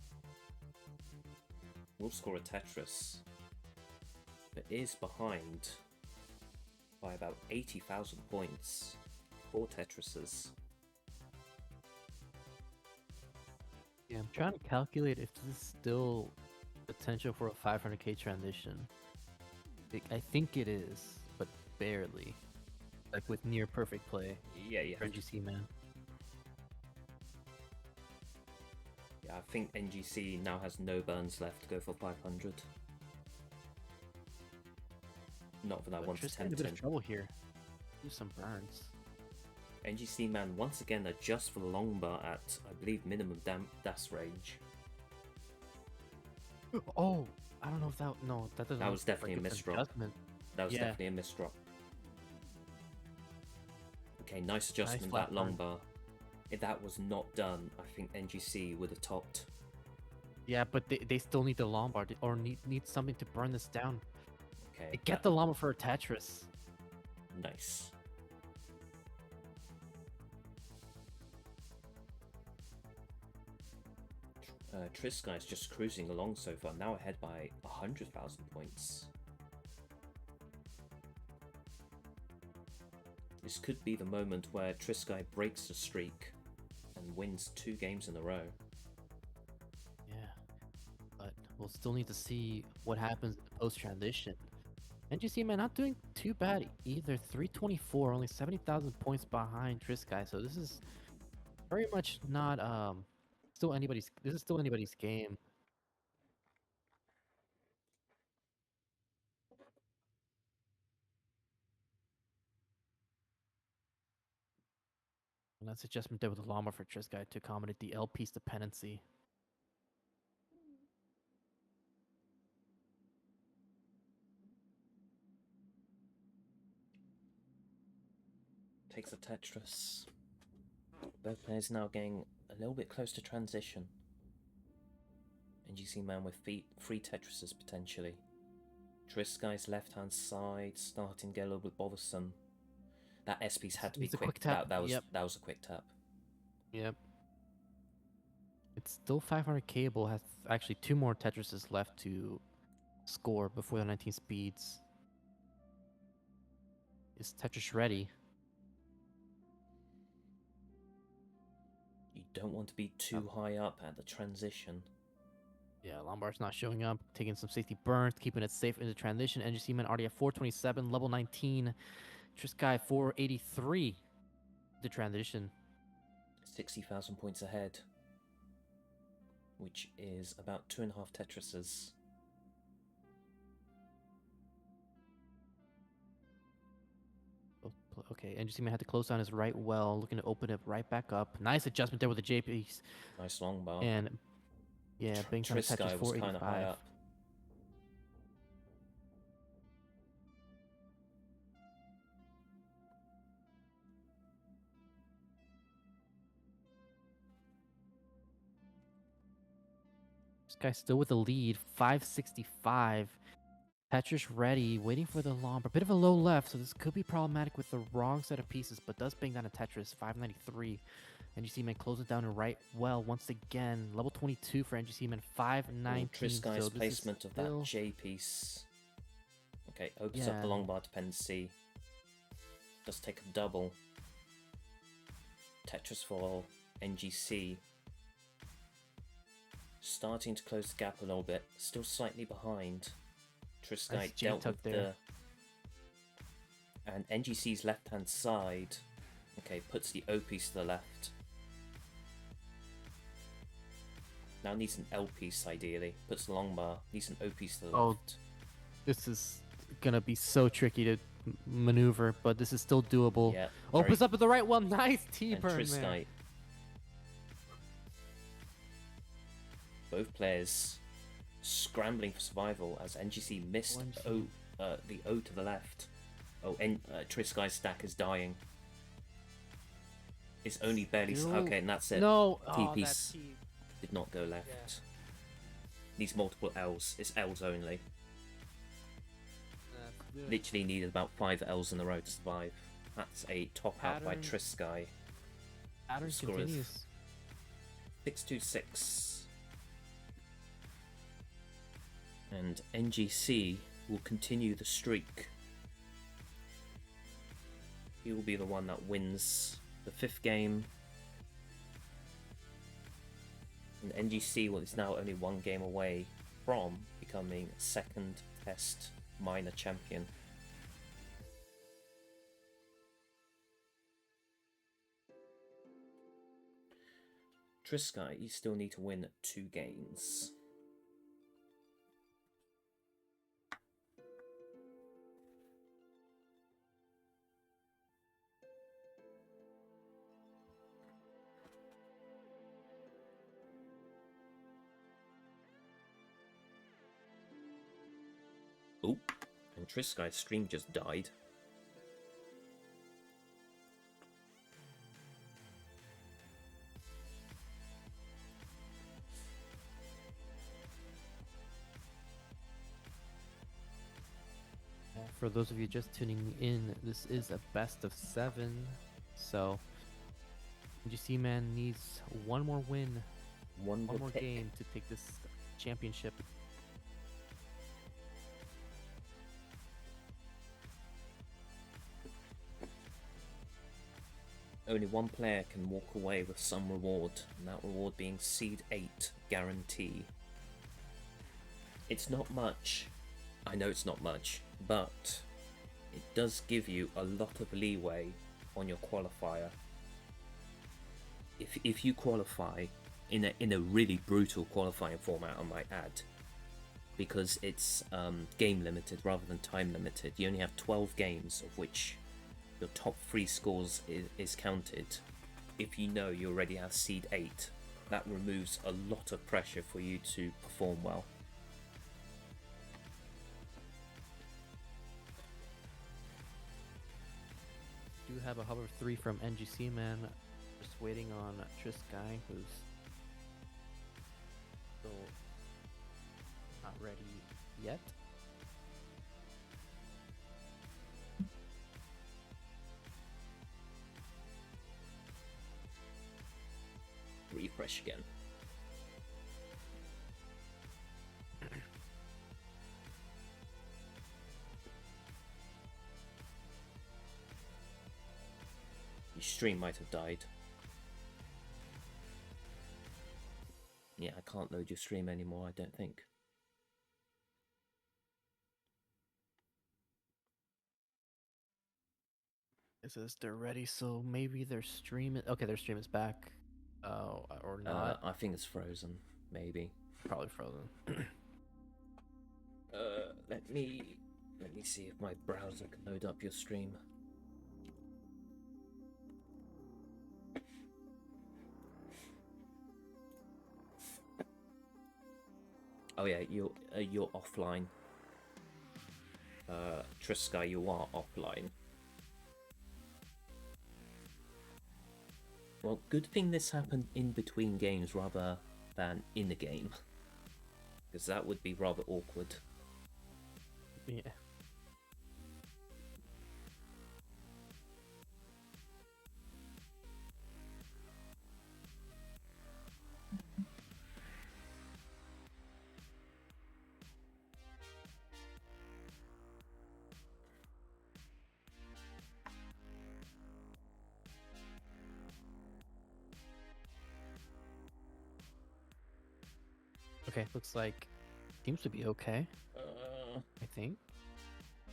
Will score a Tetris, but is behind. by about 80,000 points. 4 Tetrises. Yeah, I'm trying to calculate if this is still potential for a 500k transition. I think it is, but barely. Like with near perfect play Yeah, for NGC man. Yeah, I think NGC now has no burns left to go for 500. Not that I want to Tristan's in a tempt bit him. of trouble here. Do some burns. NGC man once again adjusts for the longbar at, I believe, minimum DAS range. Oh, I don't know if that. No, that doesn't. That was definitely a misdrop. That was definitely a misdrop. Okay, nice adjustment, Nice that longbar. If that was not done, I think NGC would have topped. Yeah, but they still need the longbar or need something to burn this down. Okay. Get the longbar for a Tetris. Nice. Triska is just cruising along so far, now ahead by 100,000 points. This could be the moment where Trisky breaks the streak and wins 2 games in a row. Yeah, but we'll still need to see what happens post-transition. NGC man not doing too bad either. 324, only 70,000 points behind Trisky. So this is very much not still anybody's. This is still anybody's game. And that's adjustment there with the llama for Trisky to accommodate the L piece dependency. Takes a Tetris. Both players now getting a little bit close to transition. NGC man with 3 Tetrises potentially. Trisky's left hand side starting to get a little bit bothersome. That S piece had to be quick. Tap. That was a quick tap. Yep. It's still 500 cable. Has actually 2 more Tetrises left to score before the 19 speeds. Is Tetris ready? You don't want to be too high up at the transition. Yeah, Lombard's not showing up, taking some safety burns, keeping it safe in the transition. NGC man already at 427, level 19. Trisky 483. The transition. 60,000 points ahead, which is about 2.5 Tetrises. Okay, NGC man had to close down his right well, looking to open it right back up. Nice adjustment there with the J piece. Nice long bar. And yeah, being trying to touch his 485. Kind of high up. This guy's still with the lead, 565. Tetris ready, waiting for the long, but a bit of a low left, so this could be problematic with the wrong set of pieces, but does bang down a Tetris, 593. NGC man closes down and right well once again. Level 22 for NGC man, 519. Trisky's so placement of that J piece. Okay, opens up the long bar dependency. Does take a double. Tetris for NGC. Starting to close the gap a little bit. Still slightly behind. Trisky dealt with the... And NGC's left-hand side, okay, puts the O piece to the left. Now needs an L piece, ideally. Puts the long bar, needs an O piece to the left. This is gonna be so tricky to maneuver, but this is still doable. Yeah, opens up at the right one. Nice T-burn, Trisky. man. Both players scrambling for survival as NGC missed the O to the left. Oh, Trisky's stack is dying. It's only barely... Okay, and that's it. No! T-piece did not go left. Yeah. Needs multiple L's. It's L's only. Literally needed about 5 L's in a row to survive. That's a top out by Trisky. Pattern continues. 626. And NGC will continue the streak. he will be the one that wins the 5th game. And NGC is now only 1 game away from becoming 2nd Test minor champion. Trisky, you still need to win 2 games. Oh, and Trisky's stream just died. For those of you just tuning in, this is a best of 7. So, NGC Man needs one more win, one more game to take this championship. Only one player can walk away with some reward, and that reward being Seed 8 guarantee. It's not much. I know it's not much, but it does give you a lot of leeway on your qualifier. If you qualify in a really brutal qualifying format, I might add, because it's game limited rather than time limited. You only have 12 games, of which your top 3 scores is counted. If you know you already have Seed 8, that removes a lot of pressure for you to perform well. Do have a hover 3 from NGC Man, just waiting on Trisky, who's still not ready yet. Refresh again. Your stream might have died. Yeah, I can't load your stream anymore, I don't think. It says they're ready, so maybe their stream is... Okay, their stream is back. Or not. I think it's frozen, maybe. Probably frozen. Let me see if my browser can load up your stream. Oh yeah, you're offline. Trisky, you are offline. Well, good thing this happened in between games rather than in the game, because that would be rather awkward. Yeah. Okay, looks like seems to be okay. I think,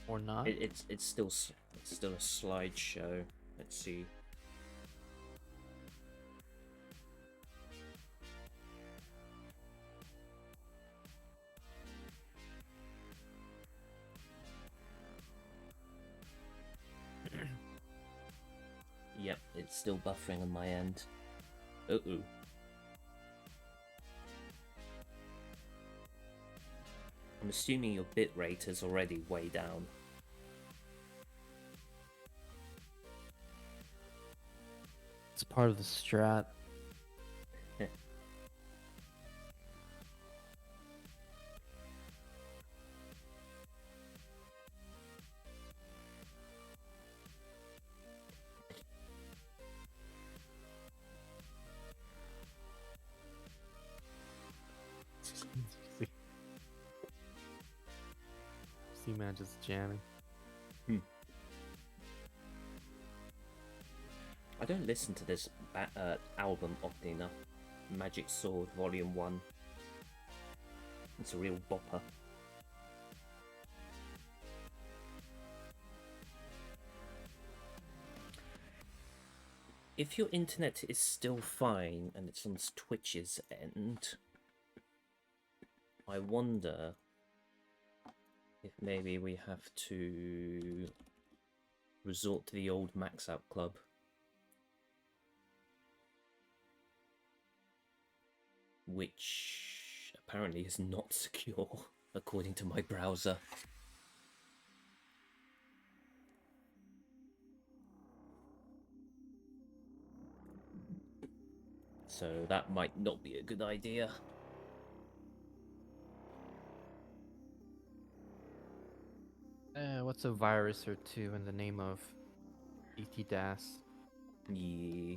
or not. It's still a slideshow. Let's see. Yep, it's still buffering on my end. Uh-oh. I'm assuming your bitrate is already way down. It's part of the strat. C-Man just jamming. I don't listen to this album often enough. Magic Sword Volume 1. It's a real bopper. If your internet is still fine and it's on Twitch's end, I wonder if maybe we have to resort to the old Max Out Club. Which apparently is not secure, according to my browser. So that might not be a good idea. What's a virus or two in the name of CTDAS? Yeah.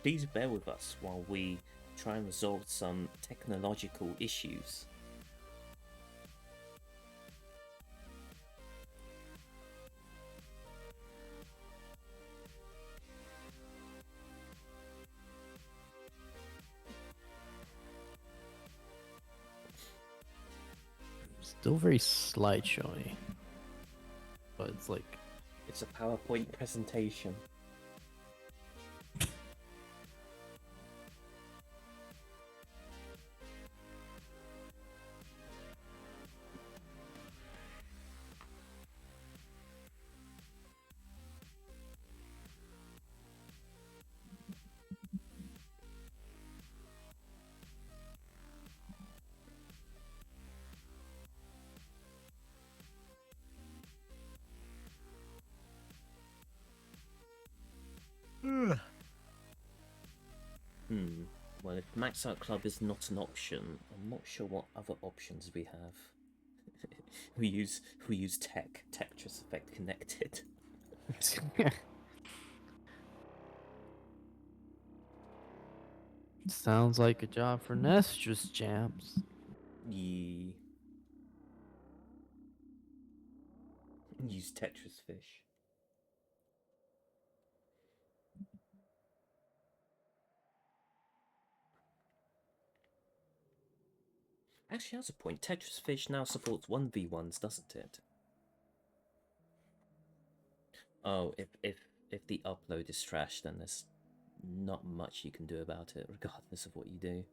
Please bear with us while we try and resolve some technological issues. Still very slideshowy, but it's like It's a PowerPoint presentation. Well, if Max Out Club is not an option, I'm not sure what other options we have. we use Tetris Effect connected. sounds like a job for Nestress Jams. Yeah. Use Tetris Fish. Actually, that's a point. Tetris Fish now supports 1v1s, doesn't it? Oh, if the upload is trash, then there's not much you can do about it, regardless of what you do.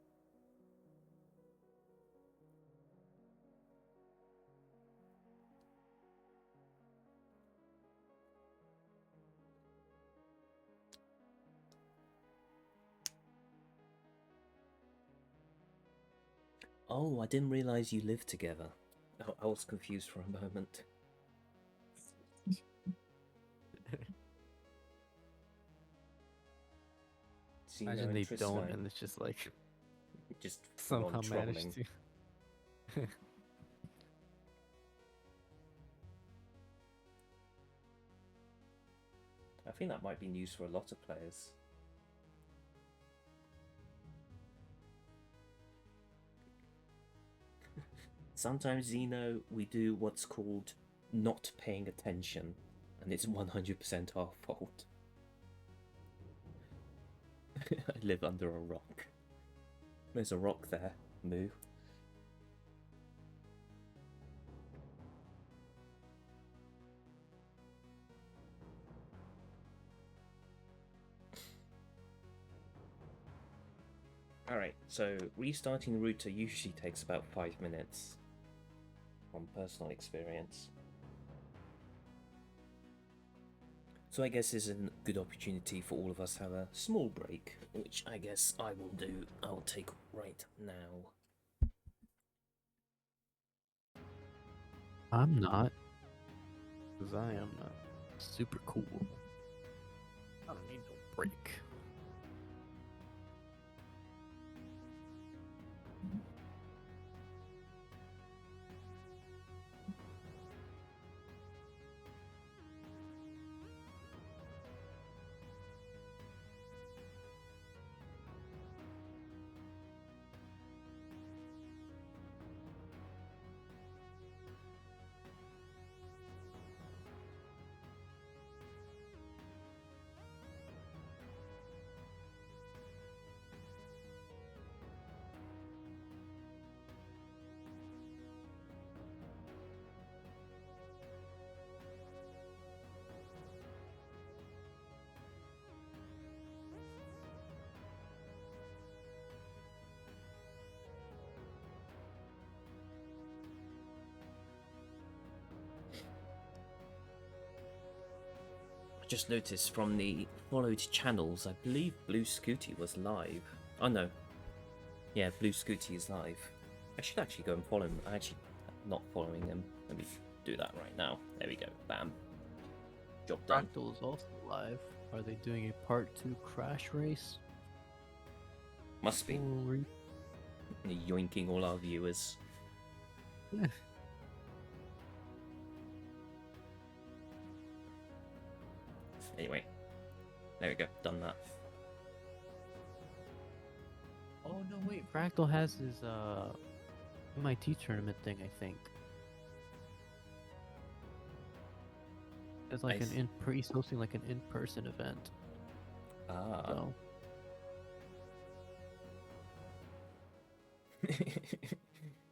Oh, I didn't realize you lived together. Oh, I was confused for a moment. Imagine they don't, and it's just like just somehow managed to. I think that might be news for a lot of players. Sometimes, Zeno, we do what's called not paying attention, and it's 100% our fault. I live under a rock. There's a rock there, Moo. Alright, so restarting the router usually takes about 5 minutes, from personal experience. So I guess it's a good opportunity for all of us to have a small break, which I guess I will do. I'll take right now. I'm not, because I am not super cool. I don't need no break. just noticed from the followed channels, I believe Blue Scooty was live. Oh no. Yeah, Blue Scooty is live. I should actually go and follow him. I'm actually not following him. Let me do that right now. There we go. Bam. Job done. Fractal is also live. Are they doing a part 2 crash race? Must be. Yoinking all our viewers. Anyway, there we go. Done that. Oh no, wait. Fractal has his MIT tournament thing, I think. It's like he's hosting like an in-person event. Ah. So.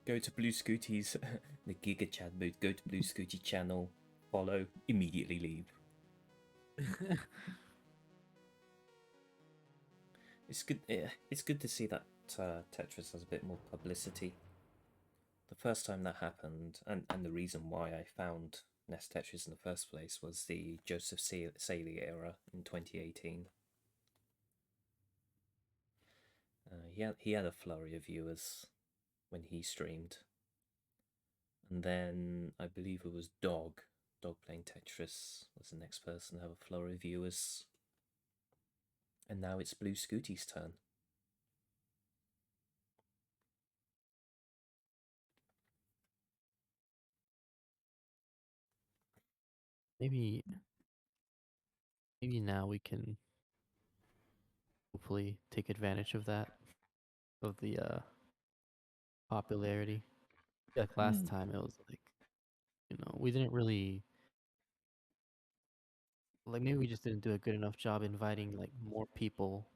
Go to Blue Scooty's the Giga Chat booth. Go to Blue Scooty channel. Follow. Immediately leave. It's good. Yeah, it's good to see that Tetris has a bit more publicity. The first time that happened, and the reason why I found Nest Tetris in the first place was the Joseph Saley era in 2018. He had a flurry of viewers when he streamed, and then I believe it was Dog playing Tetris was the next person to have a flurry of viewers, and now it's Blue Scooty's turn. Maybe now we can hopefully take advantage of that, of the popularity. Like last time, it was like, we didn't really, like, maybe we just didn't do a good enough job inviting like more people,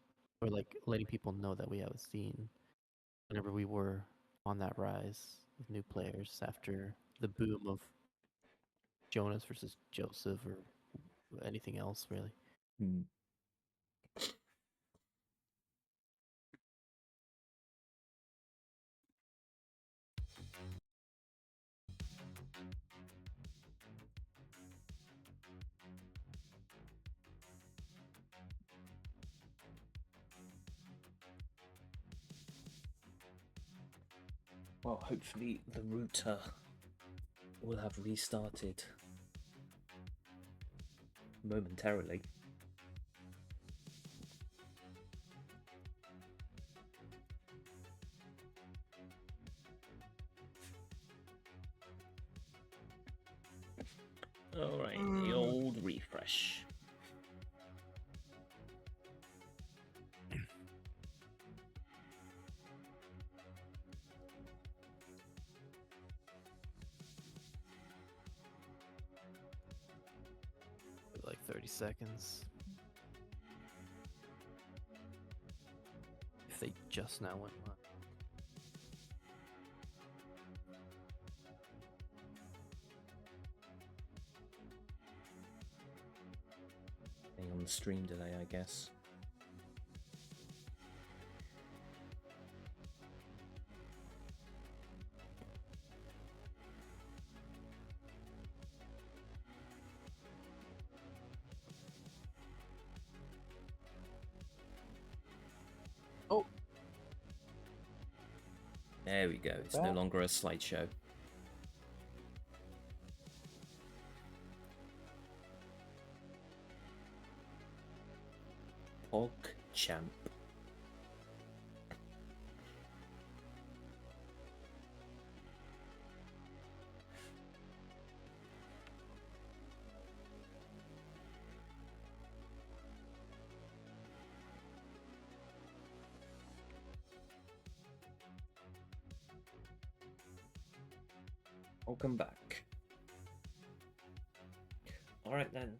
or like letting people know that we have a scene whenever we were on that rise with new players after the boom of Jonas versus Joseph or anything else really. Well, hopefully the router will have restarted momentarily. Alright, the old refresh. Like 30 seconds. If they just now went live. On the stream delay, I guess. Oh, there we go. It's no longer a slideshow. Champ. Welcome back. Alright then.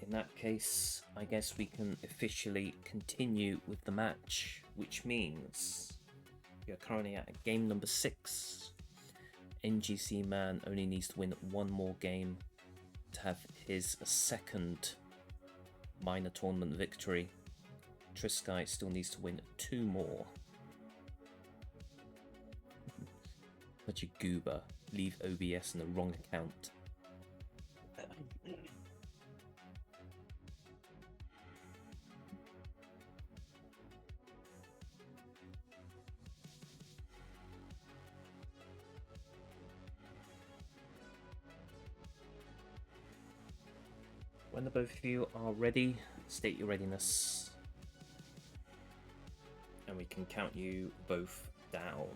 In that case, I guess we can officially continue with the match, which means we are currently at game number 6. NGC Man only needs to win one more game to have his second minor tournament victory. Trisky still needs to win 2 more. Such a goober. Leave OBS in the wrong account. When the both of you are ready, state your readiness. And we can count you both down.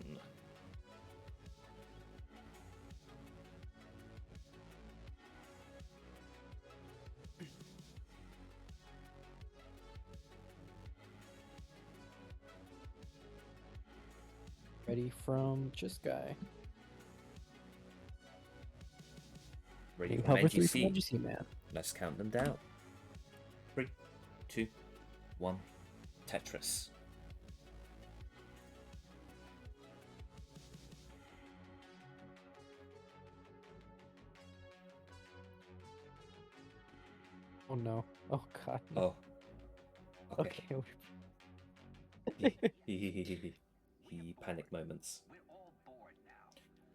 Ready from Just Guy. Ready You from hover 3 from NGC. NGC, man. Let's count them down. 3, 2, 1. Tetris. Oh no. Oh god. No. Oh. Okay. He panic moments.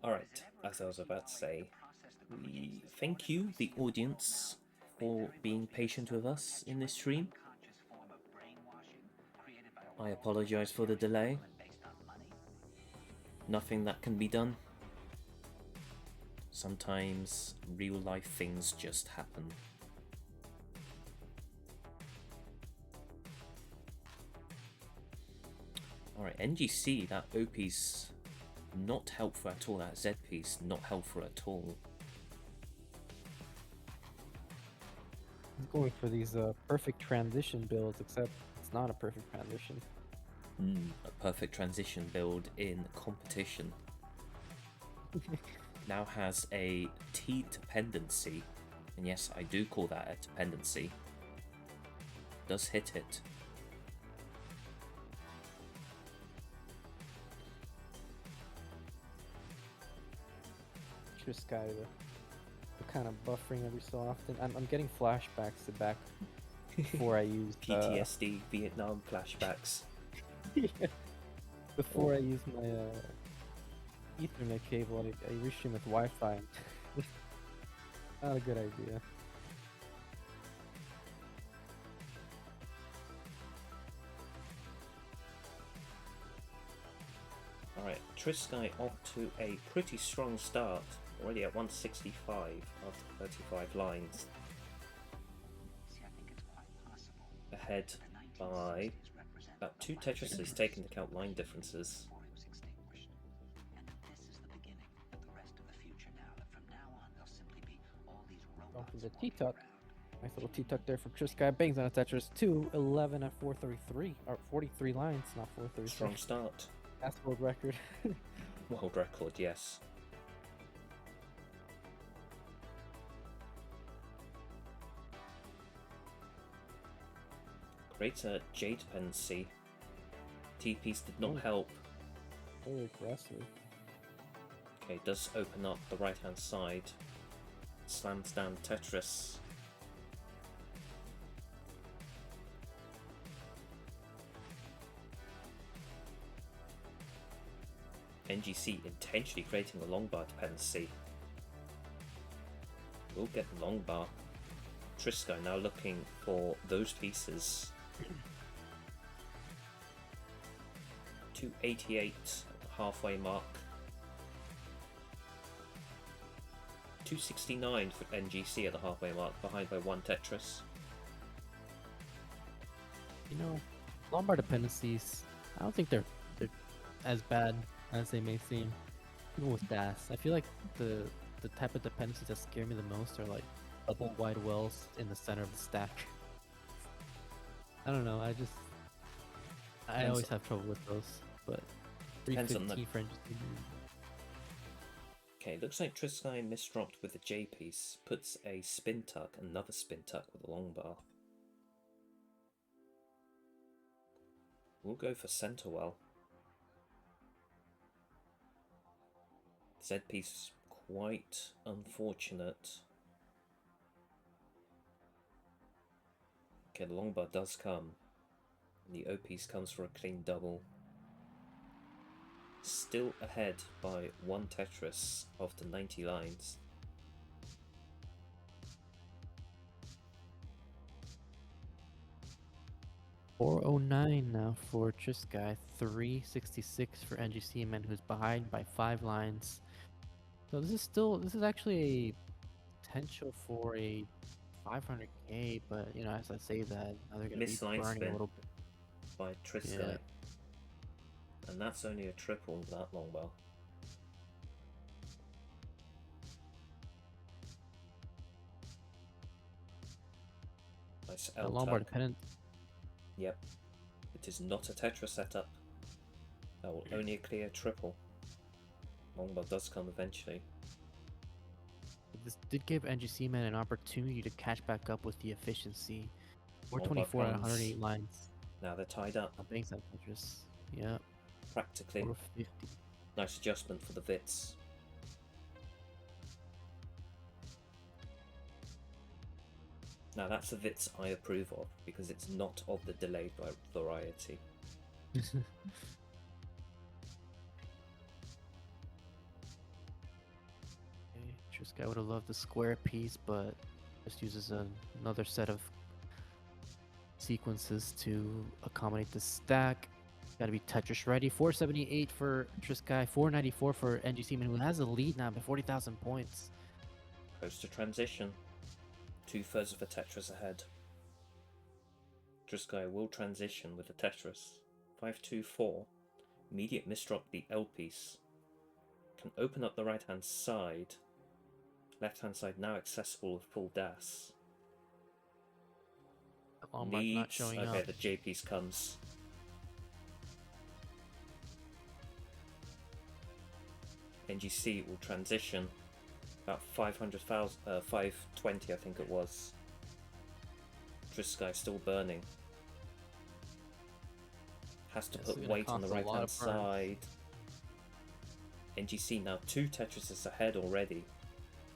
Alright, as I was about to say, we thank you, the audience, for being patient with us in this stream. I apologize for the delay. Nothing that can be done. Sometimes real life things just happen. Alright, NGC, that O piece, not helpful at all. That Z piece, not helpful at all. He's going for these perfect transition builds, except it's not a perfect transition. A perfect transition build in competition. Now has a T dependency, and yes, I do call that a dependency. Does hit it. Just Guy, the kind of buffering every so often. I'm getting flashbacks to back before I used PTSD, Vietnam flashbacks. Before I used my Ethernet cable, I restream with Wi-Fi. Not a good idea. Alright, Trisky off to a pretty strong start. Already at 165 after 35 lines. Ahead by about 2 Tetrises taking into account line differences. Going for the T-Tuck. Nice little T-Tuck there from Trisky. Bangs on a Tetris. 2-11 at 433. Or 43 lines, not 433. Strong start. That's world record. World record, yes. Greater J dependency. T-piece did not help. Very aggressive. Okay, does open up the right hand side. Slams down Tetris. NGC intentionally creating a long bar dependency. We'll get the long bar. Trisky now looking for those pieces. 288 at the halfway mark. 269 for NGC at the halfway mark, behind by 1 Tetris. You know, Lombard dependencies, I don't think they're as bad as they may seem. Even with DAS, I feel like the type of dependencies that scare me the most are like double wide wells in the center of the stack. I don't know, I always have trouble with those, but 315 for NGC. Okay, looks like Trisky misdropped with a J piece, puts a spin tuck, another spin tuck with a long bar. We'll go for center well. Z piece quite unfortunate. Okay, the long bar does come. And the O piece comes for a clean double. Still ahead by 1 Tetris after 90 lines. $409 now for Trisky, 366 for NGC Man, who's behind by 5 lines. So this is actually a potential for a 500k, but you know, as I say that, now they're gonna be Missed line burning a spin little bit. by Trisky. Yeah. And that's only a triple with that longbow. Nice A L longbow tug. dependent. Yep. It is not a Tetra setup. That will only clear triple. Longbow does come eventually. This did give NGC Man an opportunity to catch back up with the efficiency. Longbow 424 at comes. 108 lines. Now they're tied up. Banks that Tetris. Yeah. Practically. 450. Nice adjustment for the Vits. Now that's the Vits I approve of, because it's not of the delayed variety. This guy would have loved the square piece, but just uses another set of sequences to accommodate the stack. Got to be Tetris ready. 478 for Trisky, 494 for NGC Man, who has a lead now by 40,000 points. Close to transition. 2/3 of a Tetris ahead. Trisky will transition with the Tetris. 524. Immediate misdrop the L piece. Can open up the right hand side. Left hand side now accessible with full DAS. Lombard's not showing okay, up. the J piece comes. NGC will transition. About 500,000, 520 I think it was. Trisky still burning. Has to put weight on the right hand side. NGC now 2 Tetrises ahead already.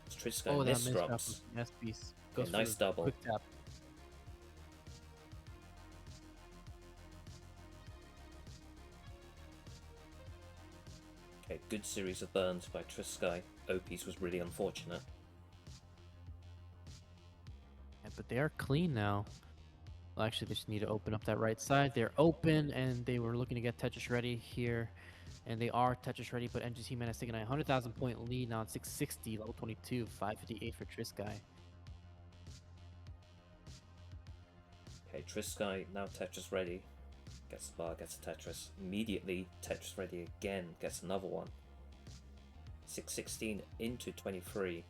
Trisky misdrops. Yes, piece. Okay, nice double. Quick tap. Okay, good series of burns by Trisky. O-piece was really unfortunate. Yeah, but they are clean now. Well, actually, they just need to open up that right side. They're open, and they were looking to get Tetris ready here. And they are Tetris ready, but NGC Man has taken a 100,000 point lead now at 660, level 22, 558 for Trisky. Okay, Trisky now Tetris ready. Gets the bar, gets a Tetris. Immediately Tetris ready again, gets another one. 616 into 23.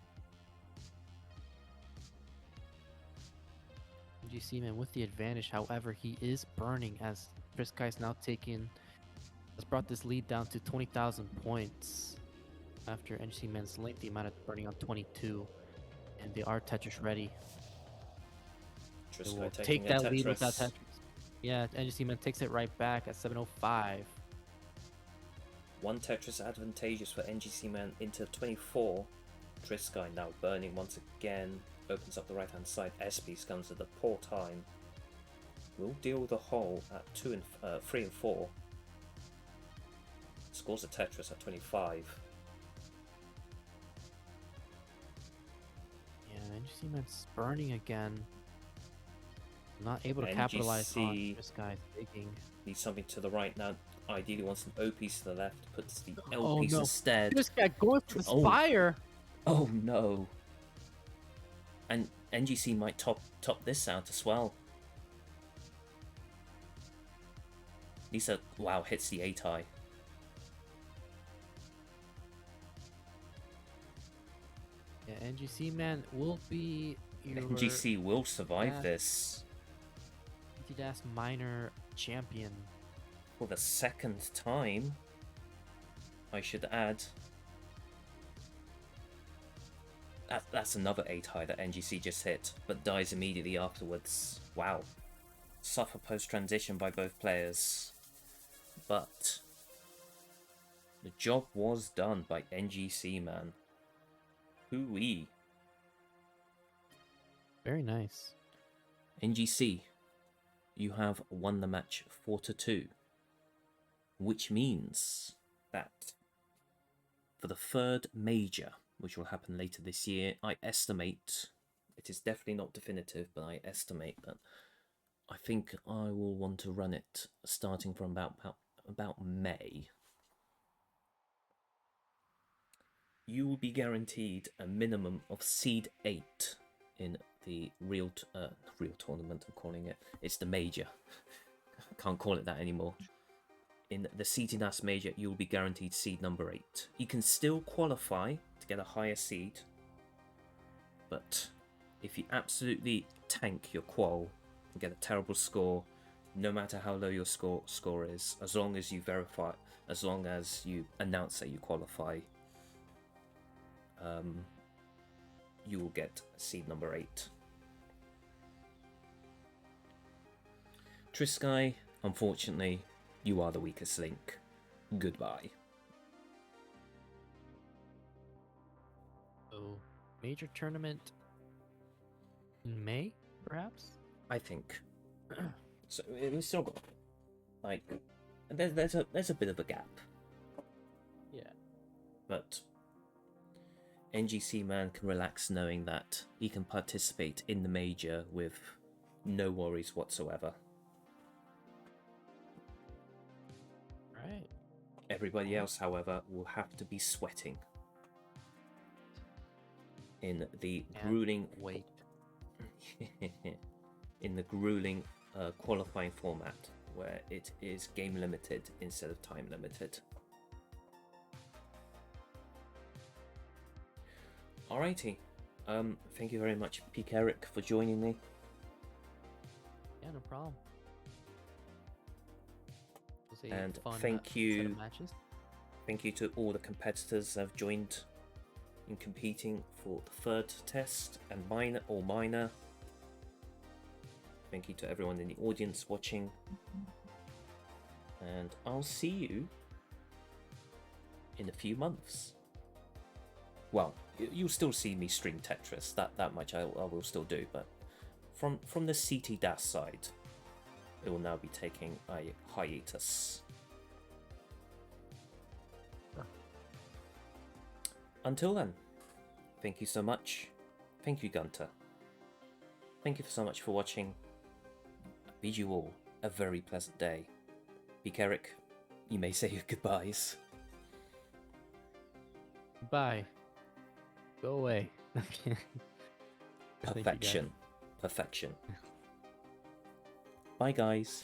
NGC Man with the advantage, however, he is burning as Trisky is now has brought this lead down to 20,000 points after NGC Man's lengthy amount of burning on 22. And they are Tetris ready. They will take that lead without Tetris. Yeah, NGC Man takes it right back at 705. 1 Tetris advantageous for NGC Man into 24. Trisky now burning once again. Opens up the right hand side. S-piece comes at the poor time. Will deal the hole at 3 and 4. Scores a Tetris at 25. Yeah, NGC Man's burning again. Not able to capitalize on this guy's digging. Needs something to the right now. Ideally wants an O piece to the left. Puts the L piece instead. This guy going for the spire. Oh no. And NGC might top this out as well. Lisa, wow, hits the 8-eye. Yeah, NGC Man will be your NGC will survive this. CTDAS minor champion. For the second time, I should add. That's another 8-eye that NGC just hit, but dies immediately afterwards. Wow. Suffer post-transition by both players. But the job was done by NGC Man. Hoo-wee. Very nice. NGC, you have won the match 4-2. Which means that for the third major, which will happen later this year, I estimate, it is definitely not definitive, but I estimate that I think I will want to run it starting from about May. You will be guaranteed a minimum of Seed 8 in the real tournament, I'm calling it. It's the major. Can't call it that anymore. In the CTDAS major, you'll be guaranteed seed number 8. You can still qualify to get a higher seed, but if you absolutely tank your qual and get a terrible score, no matter how low your score is, as long as you verify, as long as you announce that you qualify, you will get seed number 8. Trisky, unfortunately, you are the weakest link. Goodbye. So, major tournament in May, perhaps? I think. So we still got like there's a bit of a gap. Yeah. But NGC man can relax knowing that he can participate in the major with no worries whatsoever. Right. Everybody else, however, will have to be sweating in the grueling wait. in the grueling qualifying format where it is game limited instead of time limited. Alrighty, thank you very much, Peak Eric, for joining me. Yeah, no problem. It was a And fun, thank set you, of matches. thank you to all the competitors that have joined in competing for the third test and minor. Thank you to everyone in the audience watching, and I'll see you in a few months. Well, you'll still see me stream Tetris. That much I will still do, but from the CTDAS side, it will now be taking a hiatus. Until then, thank you so much. Thank you, Gunter. Thank you so much for watching. I bid you all a very pleasant day. Peak Eric, you may say your goodbyes. Bye. Go away. Perfection. Perfection. Bye, guys.